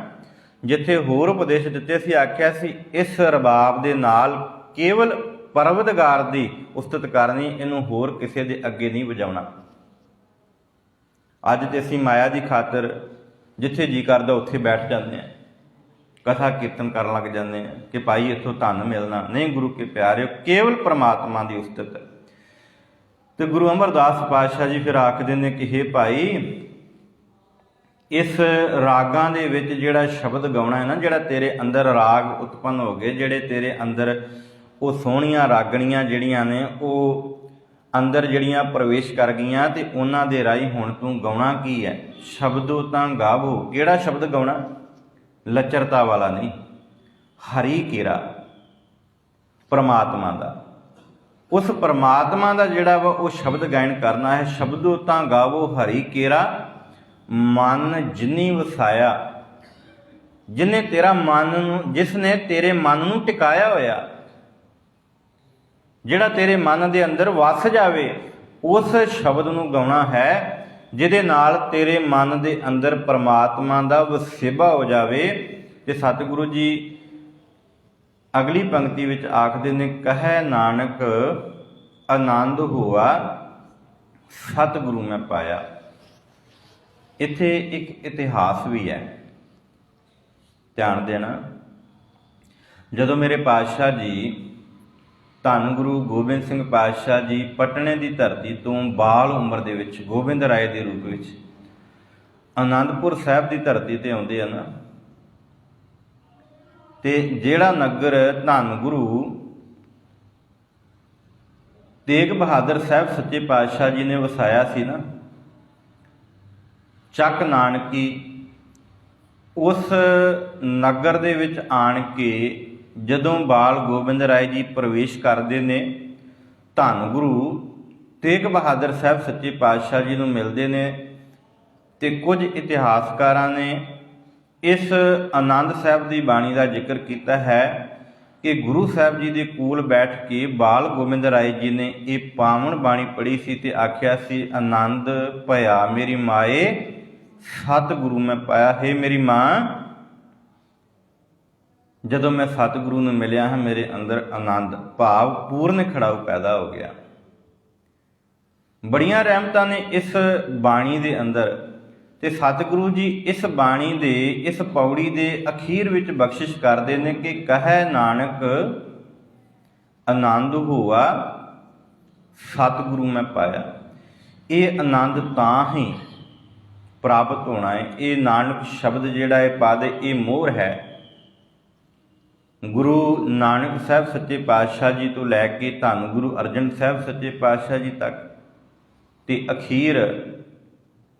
ਜਿੱਥੇ ਹੋਰ ਉਪਦੇਸ਼ ਦਿੱਤੇ ਸੀ, ਆਖਿਆ ਸੀ ਇਸ ਰਬਾਬ ਦੇ ਨਾਲ ਕੇਵਲ ਪਰਵਤਗਾਰ ਦੀ ਉਸਤਤ ਕਰਨੀ, ਇਹਨੂੰ ਹੋਰ ਕਿਸੇ ਦੇ ਅੱਗੇ ਨਹੀਂ ਵਜਾਉਣਾ। ਅੱਜ ਤੇ ਅਸੀਂ ਮਾਇਆ ਦੀ ਖਾਤਰ ਜਿੱਥੇ ਜੀ ਕਰਦਾ ਉੱਥੇ ਬੈਠ ਜਾਂਦੇ ਹਾਂ, ਕਥਾ ਕੀਰਤਨ ਕਰਨ ਲੱਗ ਜਾਂਦੇ ਹਾਂ ਕਿ ਭਾਈ ਇੱਥੋਂ ਧਨ ਮਿਲਣਾ। ਨਹੀਂ ਗੁਰੂ ਕੇ ਪਿਆਰਿਓ, ਕੇਵਲ ਪਰਮਾਤਮਾ ਦੀ ਉਸਤਤ। ਤੇ ਗੁਰੂ ਅਮਰਦਾਸ ਪਾਤਸ਼ਾਹ ਜੀ ਫਿਰ ਆਖਦੇ ਨੇ ਕਿ ਹੇ ਭਾਈ, ਇਸ ਰਾਗਾਂ ਦੇ ਵਿੱਚ ਜਿਹੜਾ ਸ਼ਬਦ ਗਾਉਣਾ ਹੈ ਨਾ, ਜਿਹੜਾ ਤੇਰੇ ਅੰਦਰ ਰਾਗ ਉਤਪੰਨ ਹੋ ਗਏ, ਜਿਹੜੇ ਤੇਰੇ ਅੰਦਰ ਉਹ ਸੋਹਣੀਆਂ ਰਾਗਣੀਆਂ ਜਿਹੜੀਆਂ ਨੇ ਉਹ ਅੰਦਰ ਜਿਹੜੀਆਂ ਪ੍ਰਵੇਸ਼ ਕਰ ਗਈਆਂ, ਤੇ ਉਹਨਾਂ ਦੇ ਰਾਹੀਂ ਹੁਣ ਤੂੰ ਗਾਉਣਾ ਕੀ ਹੈ? ਸ਼ਬਦੋ ਤਾਂ ਗਾਵੋ। ਕਿਹੜਾ ਸ਼ਬਦ ਗਾਉਣਾ? ਲੱਚਰਤਾ ਵਾਲਾ ਨਹੀਂ, ਹਰੀ ਕੇਰਾ, ਪਰਮਾਤਮਾ ਦਾ। ਉਸ ਪਰਮਾਤਮਾ ਦਾ ਜਿਹੜਾ ਵਾ ਉਹ ਸ਼ਬਦ ਗਾਇਨ ਕਰਨਾ ਹੈ। ਸ਼ਬਦੋ ਤਾਂ ਗਾਵੋ ਹਰੀ ਕੇਰਾ, ਮਨ ਜਿਨੀ ਵਸਾਇਆ। ਜਿਹਨੇ ਤੇਰਾ ਮਨ ਨੂੰ, ਜਿਸ ਨੇ ਤੇਰੇ ਮਨ ਨੂੰ ਟਿਕਾਇਆ ਹੋਇਆ, ਜਿਹੜਾ ਤੇਰੇ ਮਨ ਦੇ ਅੰਦਰ ਵਸ ਜਾਵੇ, ਉਸ ਸ਼ਬਦ ਨੂੰ ਗਾਉਣਾ ਹੈ, ਜਿਹਦੇ ਨਾਲ ਤੇਰੇ ਮਨ ਦੇ ਅੰਦਰ ਪਰਮਾਤਮਾ ਦਾ ਵਸੇਬਾ ਹੋ ਜਾਵੇ। ਤੇ ਸਤਿਗੁਰੂ ਜੀ ਅਗਲੀ ਪੰਕਤੀ ਵਿੱਚ ਆਖਦੇ ਨੇ, ਕਹੈ ਨਾਨਕ ਆਨੰਦ ਹੋਆ ਸਤਿਗੁਰੂ ਮੈਂ ਪਾਇਆ। ਇੱਥੇ ਇੱਕ ਇਤਿਹਾਸ ਵੀ ਹੈ, ਧਿਆਨ ਦੇਣਾ। ਜਦੋਂ ਮੇਰੇ ਪਾਤਸ਼ਾਹ ਜੀ ਧੰਨ ਗੁਰੂ ਗੋਬਿੰਦ ਸਿੰਘ ਪਾਤਸ਼ਾਹ ਜੀ ਪਟਨੇ ਦੀ ਧਰਤੀ ਤੋਂ ਬਾਲ ਉਮਰ ਦੇ ਵਿੱਚ ਗੋਬਿੰਦ ਰਾਏ ਦੇ ਰੂਪ ਵਿੱਚ ਅਨੰਦਪੁਰ ਸਾਹਿਬ ਦੀ ਧਰਤੀ ਤੇ ਆਉਂਦੇ ਹਨ, ਤੇ ਜਿਹੜਾ ਨਗਰ ਧੰਨ ਗੁਰੂ ਤੇਗ ਬਹਾਦਰ ਸਾਹਿਬ ਸੱਚੇ ਪਾਤਸ਼ਾਹ ਜੀ ਨੇ ਵਸਾਇਆ ਸੀ ਨਾ, ਚੱਕ ਨਾਨਕੀ, ਉਸ ਨਗਰ ਦੇ ਵਿੱਚ ਆਣ ਕੇ ਜਦੋਂ ਬਾਲ ਗੋਬਿੰਦ ਰਾਏ ਜੀ ਪ੍ਰਵੇਸ਼ ਕਰਦੇ ਨੇ, ਧੰਨ ਗੁਰੂ ਤੇਗ ਬਹਾਦਰ ਸਾਹਿਬ ਸੱਚੇ ਪਾਤਸ਼ਾਹ ਜੀ ਨੂੰ ਮਿਲਦੇ ਨੇ। ਤੇ ਕੁਝ ਇਤਿਹਾਸਕਾਰਾਂ ਨੇ ਇਸ ਆਨੰਦ ਸਾਹਿਬ ਦੀ ਬਾਣੀ ਦਾ ਜ਼ਿਕਰ ਕੀਤਾ ਹੈ ਕਿ ਗੁਰੂ ਸਾਹਿਬ ਜੀ ਦੇ ਕੋਲ ਬੈਠ ਕੇ ਬਾਲ ਗੋਬਿੰਦ ਰਾਏ ਜੀ ਨੇ ਇਹ ਪਾਵਨ ਬਾਣੀ ਪੜ੍ਹੀ ਸੀ ਤੇ ਆਖਿਆ ਸੀ, ਆਨੰਦ ਭਇਆ ਮੇਰੀ ਮਾਏ ਸਤਿਗੁਰੂ ਮੈਂ ਪਾਇਆ। ਹੈ ਮੇਰੀ ਮਾਂ, ਜਦੋਂ ਮੈਂ ਸਤਿਗੁਰੂ ਨੂੰ ਮਿਲਿਆ ਹਾਂ, ਮੇਰੇ ਅੰਦਰ ਆਨੰਦ ਭਾਵ ਪੂਰਨ ਖੜਾਊ ਪੈਦਾ ਹੋ ਗਿਆ। ਬੜੀਆਂ ਰਹਿਮਤਾਂ ਨੇ ਇਸ ਬਾਣੀ ਦੇ ਅੰਦਰ, ਤੇ ਸਤਿਗੁਰੂ ਜੀ ਇਸ ਬਾਣੀ ਦੇ ਇਸ ਪੌੜੀ ਦੇ ਅਖੀਰ ਵਿੱਚ ਬਖਸ਼ਿਸ਼ ਕਰਦੇ ਨੇ ਕਿ ਕਹੈ ਨਾਨਕ ਆਨੰਦ ਹੋਆ ਸਤਿਗੁਰੂ ਮੈਂ ਪਾਇਆ। ਇਹ ਆਨੰਦ ਤਾਂ ਹੀ ਪ੍ਰਾਪਤ ਹੋਣਾ ਹੈ। ਇਹ ਨਾਨਕ ਸ਼ਬਦ ਜਿਹੜਾ ਹੈ ਪਦ, ਇਹ ਮੋਹਰ ਹੈ ਗੁਰੂ ਨਾਨਕ ਸਾਹਿਬ ਸੱਚੇ ਪਾਤਸ਼ਾਹ ਜੀ ਤੋਂ ਲੈ ਕੇ ਧੰਨ ਗੁਰੂ ਅਰਜਨ ਸਾਹਿਬ ਸੱਚੇ ਪਾਤਸ਼ਾਹ ਜੀ ਤੱਕ, ਤੇ ਅਖੀਰ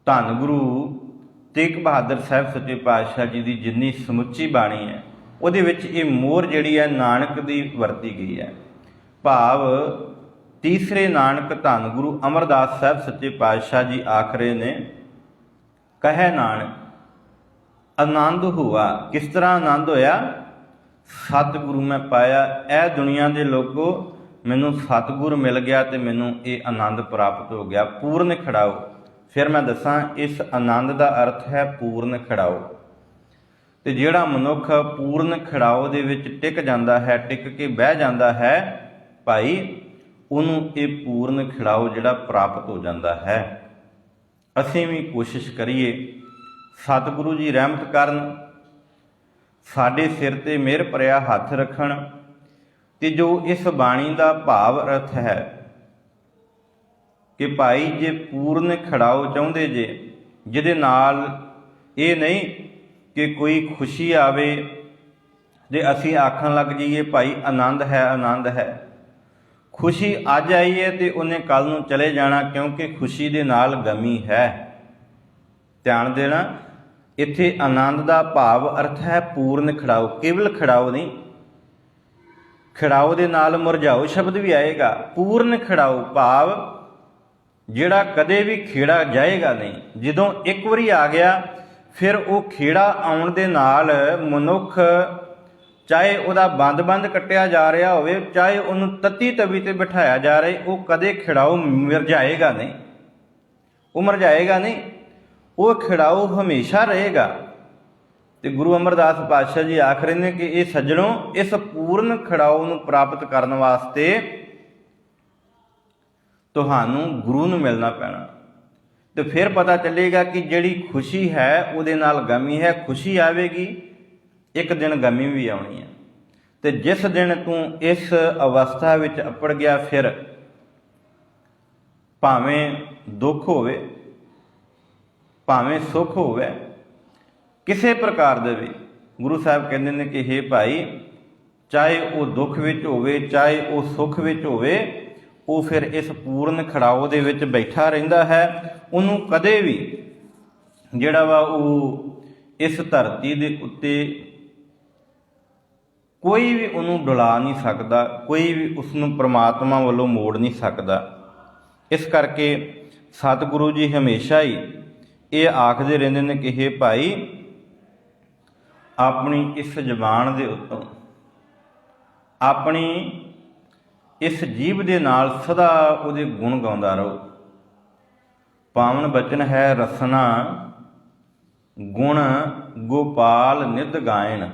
ਧੰਨ ਗੁਰੂ ਤੇਗ ਬਹਾਦਰ ਸਾਹਿਬ ਸੱਚੇ ਪਾਤਸ਼ਾਹ ਜੀ ਦੀ ਜਿੰਨੀ ਸਮੁੱਚੀ ਬਾਣੀ ਹੈ, ਉਹਦੇ ਵਿੱਚ ਇਹ ਮੋਹਰ ਜਿਹੜੀ ਹੈ ਨਾਨਕ ਦੀ ਵਰਤੀ ਗਈ ਹੈ। ਭਾਵ ਤੀਸਰੇ ਨਾਨਕ ਧੰਨ ਗੁਰੂ ਅਮਰਦਾਸ ਸਾਹਿਬ ਸੱਚੇ ਪਾਤਸ਼ਾਹ ਜੀ ਆਖ ਰਹੇ ਨੇ, ਕਹੈ ਨਾਨਕ ਆਨੰਦ ਹੋਆ। ਕਿਸ ਤਰ੍ਹਾਂ ਆਨੰਦ ਹੋਇਆ? ਸਤਿਗੁਰੂ ਮੈਂ ਪਾਇਆ। ਇਹ ਦੁਨੀਆ ਦੇ ਲੋਕੋ, ਮੈਨੂੰ ਸਤਿਗੁਰ ਮਿਲ ਗਿਆ ਤੇ ਮੈਨੂੰ ਇਹ ਆਨੰਦ ਪ੍ਰਾਪਤ ਹੋ ਗਿਆ, ਪੂਰਨ ਖੜਾਓ। ਫਿਰ ਮੈਂ ਦੱਸਾਂ, ਇਸ ਆਨੰਦ ਦਾ ਅਰਥ ਹੈ ਪੂਰਨ ਖੜਾਓ। ਤੇ ਜਿਹੜਾ ਮਨੁੱਖ ਪੂਰਨ ਖੜਾਓ ਦੇ ਵਿੱਚ ਟਿਕ ਜਾਂਦਾ ਹੈ, ਟਿਕ ਕੇ ਬਹਿ ਜਾਂਦਾ ਹੈ ਭਾਈ, ਉਹਨੂੰ ਇਹ ਪੂਰਨ ਖੜਾਓ ਜਿਹੜਾ ਪ੍ਰਾਪਤ ਹੋ ਜਾਂਦਾ ਹੈ। ਅਸੀਂ ਵੀ ਕੋਸ਼ਿਸ਼ ਕਰੀਏ, ਸਤਿਗੁਰੂ ਜੀ ਰਹਿਮਤ ਕਰਨ, ਸਾਡੇ ਸਿਰ ਤੇ ਮਿਹਰ ਭਰਿਆ ਹੱਥ ਰੱਖਣ, ਤੇ ਜੋ ਇਸ ਬਾਣੀ ਦਾ ਭਾਵ ਅਰਥ ਹੈ ਕਿ ਭਾਈ ਜੇ ਪੂਰਨ ਖੜਾਓ ਚਾਹੁੰਦੇ ਜੇ, ਜਿਹਦੇ ਨਾਲ ਇਹ ਨਹੀਂ ਕਿ ਕੋਈ ਖੁਸ਼ੀ ਆਵੇ ਤੇ ਅਸੀਂ ਆਖਣ ਲੱਗ ਜਾਈਏ ਭਾਈ ਆਨੰਦ ਹੈ ਆਨੰਦ ਹੈ। ਖੁਸ਼ੀ ਅੱਜ ਆਈ ਹੈ ਤੇ ਉਹਨੇ ਕੱਲ ਨੂੰ ਚਲੇ ਜਾਣਾ, ਕਿਉਂਕਿ ਖੁਸ਼ੀ ਦੇ ਨਾਲ ਗਮੀ ਹੈ। ਧਿਆਨ ਦੇਣਾ, ਇੱਥੇ ਆਨੰਦ ਦਾ ਭਾਵ ਅਰਥ ਹੈ ਪੂਰਨ ਖੜਾਓ, ਕੇਵਲ ਖੜਾਓ ਨਹੀਂ। ਖੜਾਓ ਦੇ ਨਾਲ ਮੁਰਝਾਓ ਸ਼ਬਦ ਵੀ ਆਏਗਾ। ਪੂਰਨ ਖੜਾਓ ਭਾਵ ਜਿਹੜਾ ਕਦੇ ਵੀ ਖੇੜਾ ਜਾਏਗਾ ਨਹੀਂ। ਜਦੋਂ ਇੱਕ ਵਾਰੀ ਆ ਗਿਆ, ਫਿਰ ਉਹ ਖੇੜਾ ਆਉਣ ਦੇ ਨਾਲ ਮਨੁੱਖ ਚਾਹੇ ਉਹਦਾ ਬੰਦ ਕੱਟਿਆ ਜਾ ਰਿਹਾ ਹੋਵੇ, ਚਾਹੇ ਉਹਨੂੰ ਤੱਤੀ ਤਵੀ ਤੇ ਬਿਠਾਇਆ ਜਾ ਰਿਹਾ, ਉਹ ਕਦੇ ਖੜਾਓ ਮੁਰਝਾਏਗਾ ਨਹੀਂ। ਉਹ ਮੁਰਝਾਏਗਾ ਨਹੀਂ, ਉਹ ਖਿੜਾਊ ਹਮੇਸ਼ਾ ਰਹੇਗਾ। ਤੇ ਗੁਰੂ ਅਮਰਦਾਸ ਪਾਤਸ਼ਾਹ ਜੀ ਆਖ ਰਹੇ ਨੇ ਕਿ ਇਹ ਸੱਜਣੋ, ਇਸ ਪੂਰਨ ਖਿੜਾਊ ਨੂੰ ਪ੍ਰਾਪਤ ਕਰਨ ਵਾਸਤੇ ਤੁਹਾਨੂੰ ਗੁਰੂ ਨੂੰ ਮਿਲਣਾ ਪੈਣਾ। ਤੇ ਫਿਰ ਪਤਾ ਚੱਲੇਗਾ ਕਿ ਜਿਹੜੀ ਖੁਸ਼ੀ ਹੈ ਉਹਦੇ ਨਾਲ ਗਮੀ ਹੈ। ਖੁਸ਼ੀ ਆਵੇਗੀ, ਇੱਕ ਦਿਨ ਗਮੀ ਵੀ ਆਉਣੀ ਹੈ। ਤੇ ਜਿਸ ਦਿਨ ਤੂੰ ਇਸ ਅਵਸਥਾ ਵਿੱਚ ਅੱਪੜ ਗਿਆ, ਫਿਰ ਭਾਵੇਂ ਦੁੱਖ ਹੋਵੇ ਭਾਵੇਂ ਸੁੱਖ ਹੋਵੇ, ਕਿਸੇ ਪ੍ਰਕਾਰ ਦੇ ਵੀ ਗੁਰੂ ਸਾਹਿਬ ਕਹਿੰਦੇ ਨੇ ਕਿ ਹੇ ਭਾਈ, ਚਾਹੇ ਉਹ ਦੁੱਖ ਵਿੱਚ ਹੋਵੇ ਚਾਹੇ ਉਹ ਸੁੱਖ ਵਿੱਚ ਹੋਵੇ, ਉਹ ਫਿਰ ਇਸ ਪੂਰਨ ਖੜਾਓ ਦੇ ਵਿੱਚ ਬੈਠਾ ਰਹਿੰਦਾ ਹੈ। ਉਹਨੂੰ ਕਦੇ ਵੀ ਜਿਹੜਾ ਵਾ ਉਹ ਇਸ ਧਰਤੀ ਦੇ ਉੱਤੇ ਕੋਈ ਵੀ ਉਹਨੂੰ ਡੁਲਾ ਨਹੀਂ ਸਕਦਾ, ਕੋਈ ਵੀ ਉਸ ਨੂੰ ਪ੍ਰਮਾਤਮਾ ਵੱਲੋਂ ਮੋੜ ਨਹੀਂ ਸਕਦਾ। ਇਸ ਕਰਕੇ ਸਤਿਗੁਰੂ ਜੀ ਹਮੇਸ਼ਾ ਹੀ ਇਹ ਆਖਦੇ ਰਹਿੰਦੇ ਨੇ ਕਿ ਹੇ ਭਾਈ, ਆਪਣੀ ਇਸ ਜ਼ੁਬਾਨ ਦੇ ਉੱਤੋਂ, ਆਪਣੀ ਇਸ ਜੀਭ ਦੇ ਨਾਲ ਸਦਾ ਉਹਦੇ ਗੁਣ ਗਾਉਂਦਾ ਰਹੋ। ਪਾਵਨ ਬਚਨ ਹੈ ਰਸਨਾ, ਗੁਣ ਗੋਪਾਲ ਨਿਤ ਗਾਇਨ।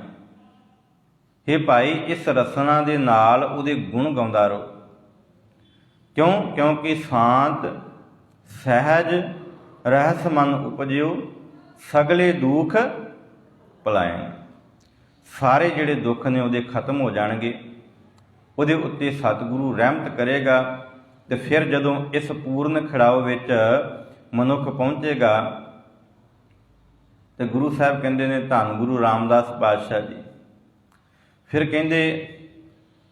ਹੇ ਭਾਈ, ਇਸ ਰਸਨਾ ਦੇ ਨਾਲ ਉਹਦੇ ਗੁਣ ਗਾਉਂਦਾ ਰਹੋ। ਕਿਉਂਕਿ ਸ਼ਾਂਤ ਸਹਿਜ ਰਹਿਸ ਮਨ ਉਪਜਿਓ, ਸਗਲੇ ਦੁੱਖ ਭੁਲਾਇਣ। ਸਾਰੇ ਜਿਹੜੇ ਦੁੱਖ ਨੇ ਉਹਦੇ ਖਤਮ ਹੋ ਜਾਣਗੇ, ਉਹਦੇ ਉੱਤੇ ਸਤਿਗੁਰੂ ਰਹਿਮਤ ਕਰੇਗਾ। ਤੇ ਫਿਰ ਜਦੋਂ ਇਸ ਪੂਰਨ ਖਿੜਾਓ ਵਿੱਚ ਮਨੁੱਖ ਪਹੁੰਚੇਗਾ, ਤੇ ਗੁਰੂ ਸਾਹਿਬ ਕਹਿੰਦੇ ਨੇ, ਧੰਨ ਗੁਰੂ ਰਾਮਦਾਸ ਪਾਤਸ਼ਾਹ ਜੀ ਫਿਰ ਕਹਿੰਦੇ,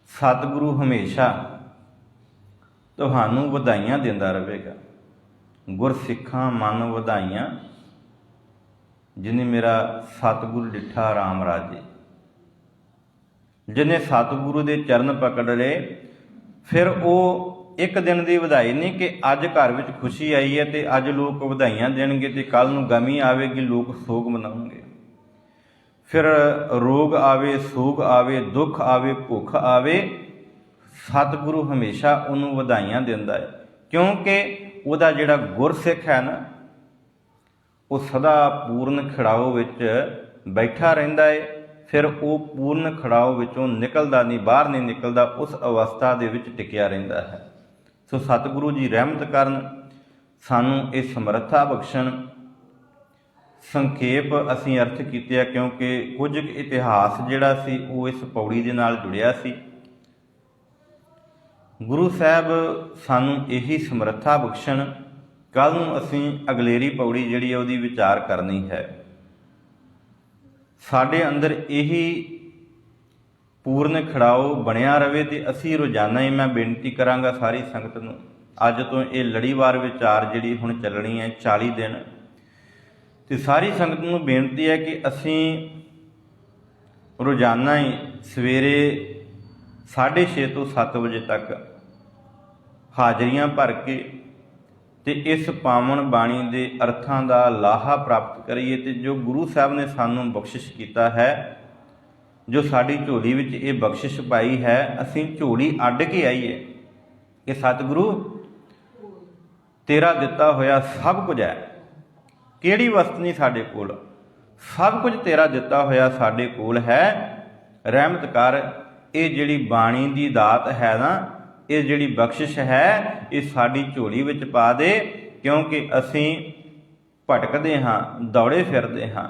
ਸਤਿਗੁਰੂ ਹਮੇਸ਼ਾ ਤੁਹਾਨੂੰ ਵਧਾਈਆਂ ਦਿੰਦਾ ਰਹੇਗਾ। ਗੁਰਸਿੱਖਾਂ ਮਨ ਵਧਾਈਆਂ, ਜਿਹਨੇ ਮੇਰਾ ਸਤਿਗੁਰੂ ਡਿੱਠਾ ਰਾਮ ਰਾਜੇ। ਜਿਹਨੇ ਸਤਿਗੁਰੂ ਦੇ ਚਰਨ ਪਕੜ ਲਏ, ਫਿਰ ਉਹ ਇੱਕ ਦਿਨ ਦੀ ਵਧਾਈ ਨਹੀਂ ਕਿ ਅੱਜ ਘਰ ਵਿੱਚ ਖੁਸ਼ੀ ਆਈ ਹੈ ਤੇ ਅੱਜ ਲੋਕ ਵਧਾਈਆਂ ਦੇਣਗੇ ਤੇ ਕੱਲ੍ਹ ਨੂੰ ਗਮੀ ਆਵੇਗੀ, ਲੋਕ ਸੋਗ ਮਨਾਉਣਗੇ। ਫਿਰ ਰੋਗ ਆਵੇ, ਸੋਗ ਆਵੇ, ਦੁੱਖ ਆਵੇ, ਭੁੱਖ ਆਵੇ, ਸਤਿਗੁਰੂ ਹਮੇਸ਼ਾ ਉਹਨੂੰ ਵਧਾਈਆਂ ਦਿੰਦਾ ਹੈ। ਕਿਉਂਕਿ ਉਹਦਾ ਜਿਹੜਾ ਗੁਰਸਿੱਖ ਹੈ ਨਾ, ਉਹ ਸਦਾ ਪੂਰਨ ਖਿੜਾਓ ਵਿੱਚ ਬੈਠਾ ਰਹਿੰਦਾ ਹੈ। ਫਿਰ ਉਹ ਪੂਰਨ ਖਿੜਾਓ ਵਿੱਚੋਂ ਨਿਕਲਦਾ ਨਹੀਂ, ਬਾਹਰ ਨਹੀਂ ਨਿਕਲਦਾ, ਉਸ ਅਵਸਥਾ ਦੇ ਵਿੱਚ ਟਿਕਿਆ ਰਹਿੰਦਾ ਹੈ। ਸੋ ਸਤਿਗੁਰੂ ਜੀ ਰਹਿਮਤ ਕਰਨ, ਸਾਨੂੰ ਇਹ ਸਮਰੱਥਾ ਬਖਸ਼ਣ। ਸੰਖੇਪ ਅਸੀਂ ਅਰਥ ਕੀਤੇ ਆ, ਕਿਉਂਕਿ ਕੁਝ ਇਤਿਹਾਸ ਜਿਹੜਾ ਸੀ ਉਹ ਇਸ ਪੌੜੀ ਦੇ ਨਾਲ ਜੁੜਿਆ ਸੀ। ਗੁਰੂ ਸਾਹਿਬ ਸਾਨੂੰ ਇਹੀ ਸਮਰੱਥਾ ਬਖਸ਼ਣ। ਕੱਲ੍ਹ ਨੂੰ ਅਸੀਂ ਅਗਲੇਰੀ ਪੌੜੀ ਜਿਹੜੀ ਹੈ ਉਹਦੀ ਵਿਚਾਰ ਕਰਨੀ ਹੈ। ਸਾਡੇ ਅੰਦਰ ਇਹੀ ਪੂਰਨ ਖਿੜਾਓ ਬਣਿਆ ਰਵੇ ਤੇ ਅਸੀਂ ਰੋਜ਼ਾਨਾ ਹੀ, ਮੈਂ ਬੇਨਤੀ ਕਰਾਂਗਾ ਸਾਰੀ ਸੰਗਤ ਨੂੰ, ਅੱਜ ਤੋਂ ਇਹ ਲੜੀਵਾਰ ਵਿਚਾਰ ਜਿਹੜੀ ਹੁਣ ਚੱਲਣੀ ਹੈ 40 ਦਿਨ, ਤੇ ਸਾਰੀ ਸੰਗਤ ਨੂੰ ਬੇਨਤੀ ਹੈ ਕਿ ਅਸੀਂ ਰੋਜ਼ਾਨਾ ਹੀ ਸਵੇਰੇ 6:30 ਤੋਂ 7 ਵਜੇ ਤੱਕ ਹਾਜ਼ਰੀਆਂ ਭਰ ਕੇ ਤੇ ਇਸ ਪਾਵਨ ਬਾਣੀ ਦੇ ਅਰਥਾਂ ਦਾ ਲਾਹਾ ਪ੍ਰਾਪਤ ਕਰੀਏ। ਤੇ ਜੋ ਗੁਰੂ ਸਾਹਿਬ ਨੇ ਸਾਨੂੰ ਬਖਸ਼ਿਸ਼ ਕੀਤਾ ਹੈ, ਜੋ ਸਾਡੀ ਝੋਲੀ ਵਿੱਚ ਇਹ ਬਖਸ਼ਿਸ਼ ਪਾਈ ਹੈ, ਅਸੀਂ ਝੋਲੀ ਅੱਡ ਕੇ ਆਈਏ ਕਿ ਸਤਿਗੁਰੂ ਤੇਰਾ ਦਿੱਤਾ ਹੋਇਆ ਸਭ ਕੁਝ ਹੈ, ਕਿਹੜੀ ਵਸਤ ਨਹੀਂ ਸਾਡੇ ਕੋਲ, ਸਭ ਕੁਝ ਤੇਰਾ ਦਿੱਤਾ ਹੋਇਆ ਸਾਡੇ ਕੋਲ ਹੈ, ਰਹਿਮਤ ਕਰ। ਇਹ ਜਿਹੜੀ ਬਾਣੀ ਦੀ ਦਾਤ ਹੈ ਨਾ, ਇਹ ਜਿਹੜੀ ਬਖਸ਼ਿਸ਼ ਹੈ, ਇਹ ਸਾਡੀ ਝੋਲੀ ਵਿੱਚ ਪਾ ਦੇ। ਕਿਉਂਕਿ ਅਸੀਂ ਭਟਕਦੇ ਹਾਂ, ਦੌੜੇ ਫਿਰਦੇ ਹਾਂ,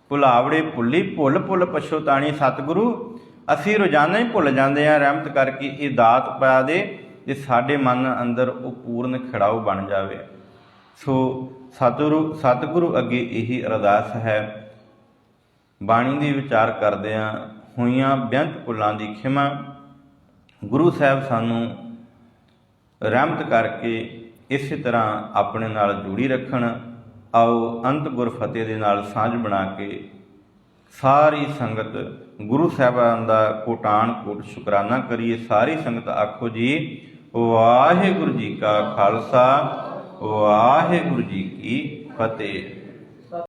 ਭੁਲਾਵੜੇ ਭੁੱਲੀ ਭੁੱਲ ਭੁੱਲ ਪਛੋਤਾਣੀ। ਸਤਿਗੁਰੂ ਅਸੀਂ ਰੋਜ਼ਾਨਾ ਹੀ ਭੁੱਲ ਜਾਂਦੇ ਹਾਂ, ਰਹਿਮਤ ਕਰਕੇ ਇਹ ਦਾਤ ਪਾ ਦੇ ਤੇ ਸਾਡੇ ਮਨ ਅੰਦਰ ਉਹ ਪੂਰਨ ਖਿੜਾਓ ਬਣ ਜਾਵੇ। ਸੋ ਸਤਿਗੁਰੂ ਅੱਗੇ ਇਹੀ ਅਰਦਾਸ ਹੈ। ਬਾਣੀ ਦੀ ਵਿਚਾਰ ਕਰਦਿਆਂ ਹੋਈਆਂ ਬੇਅੰਤ ਭੁੱਲਾਂ ਦੀ ਖਿਮਾ ਗੁਰੂ ਸਾਹਿਬ ਸਾਨੂੰ ਰਹਿਮਤ ਕਰਕੇ ਇਸੇ ਤਰ੍ਹਾਂ ਆਪਣੇ ਨਾਲ ਜੋੜੀ ਰੱਖਣ। ਆਓ ਅੰਤ ਗੁਰ ਫਤਿਹ ਦੇ ਨਾਲ ਸਾਂਝ ਬਣਾ ਕੇ ਸਾਰੀ ਸੰਗਤ ਗੁਰੂ ਸਾਹਿਬਾਨ ਦਾ ਕੋਟਾਨ ਕੋਟ ਸ਼ੁਕਰਾਨਾ ਕਰੀਏ। ਸਾਰੀ ਸੰਗਤ ਆਖੋ ਜੀ, ਵਾਹਿਗੁਰੂ ਜੀ ਕਾ ਖਾਲਸਾ, ਵਾਹਿਗੁਰੂ ਜੀ ਕੀ ਫਤਿਹ।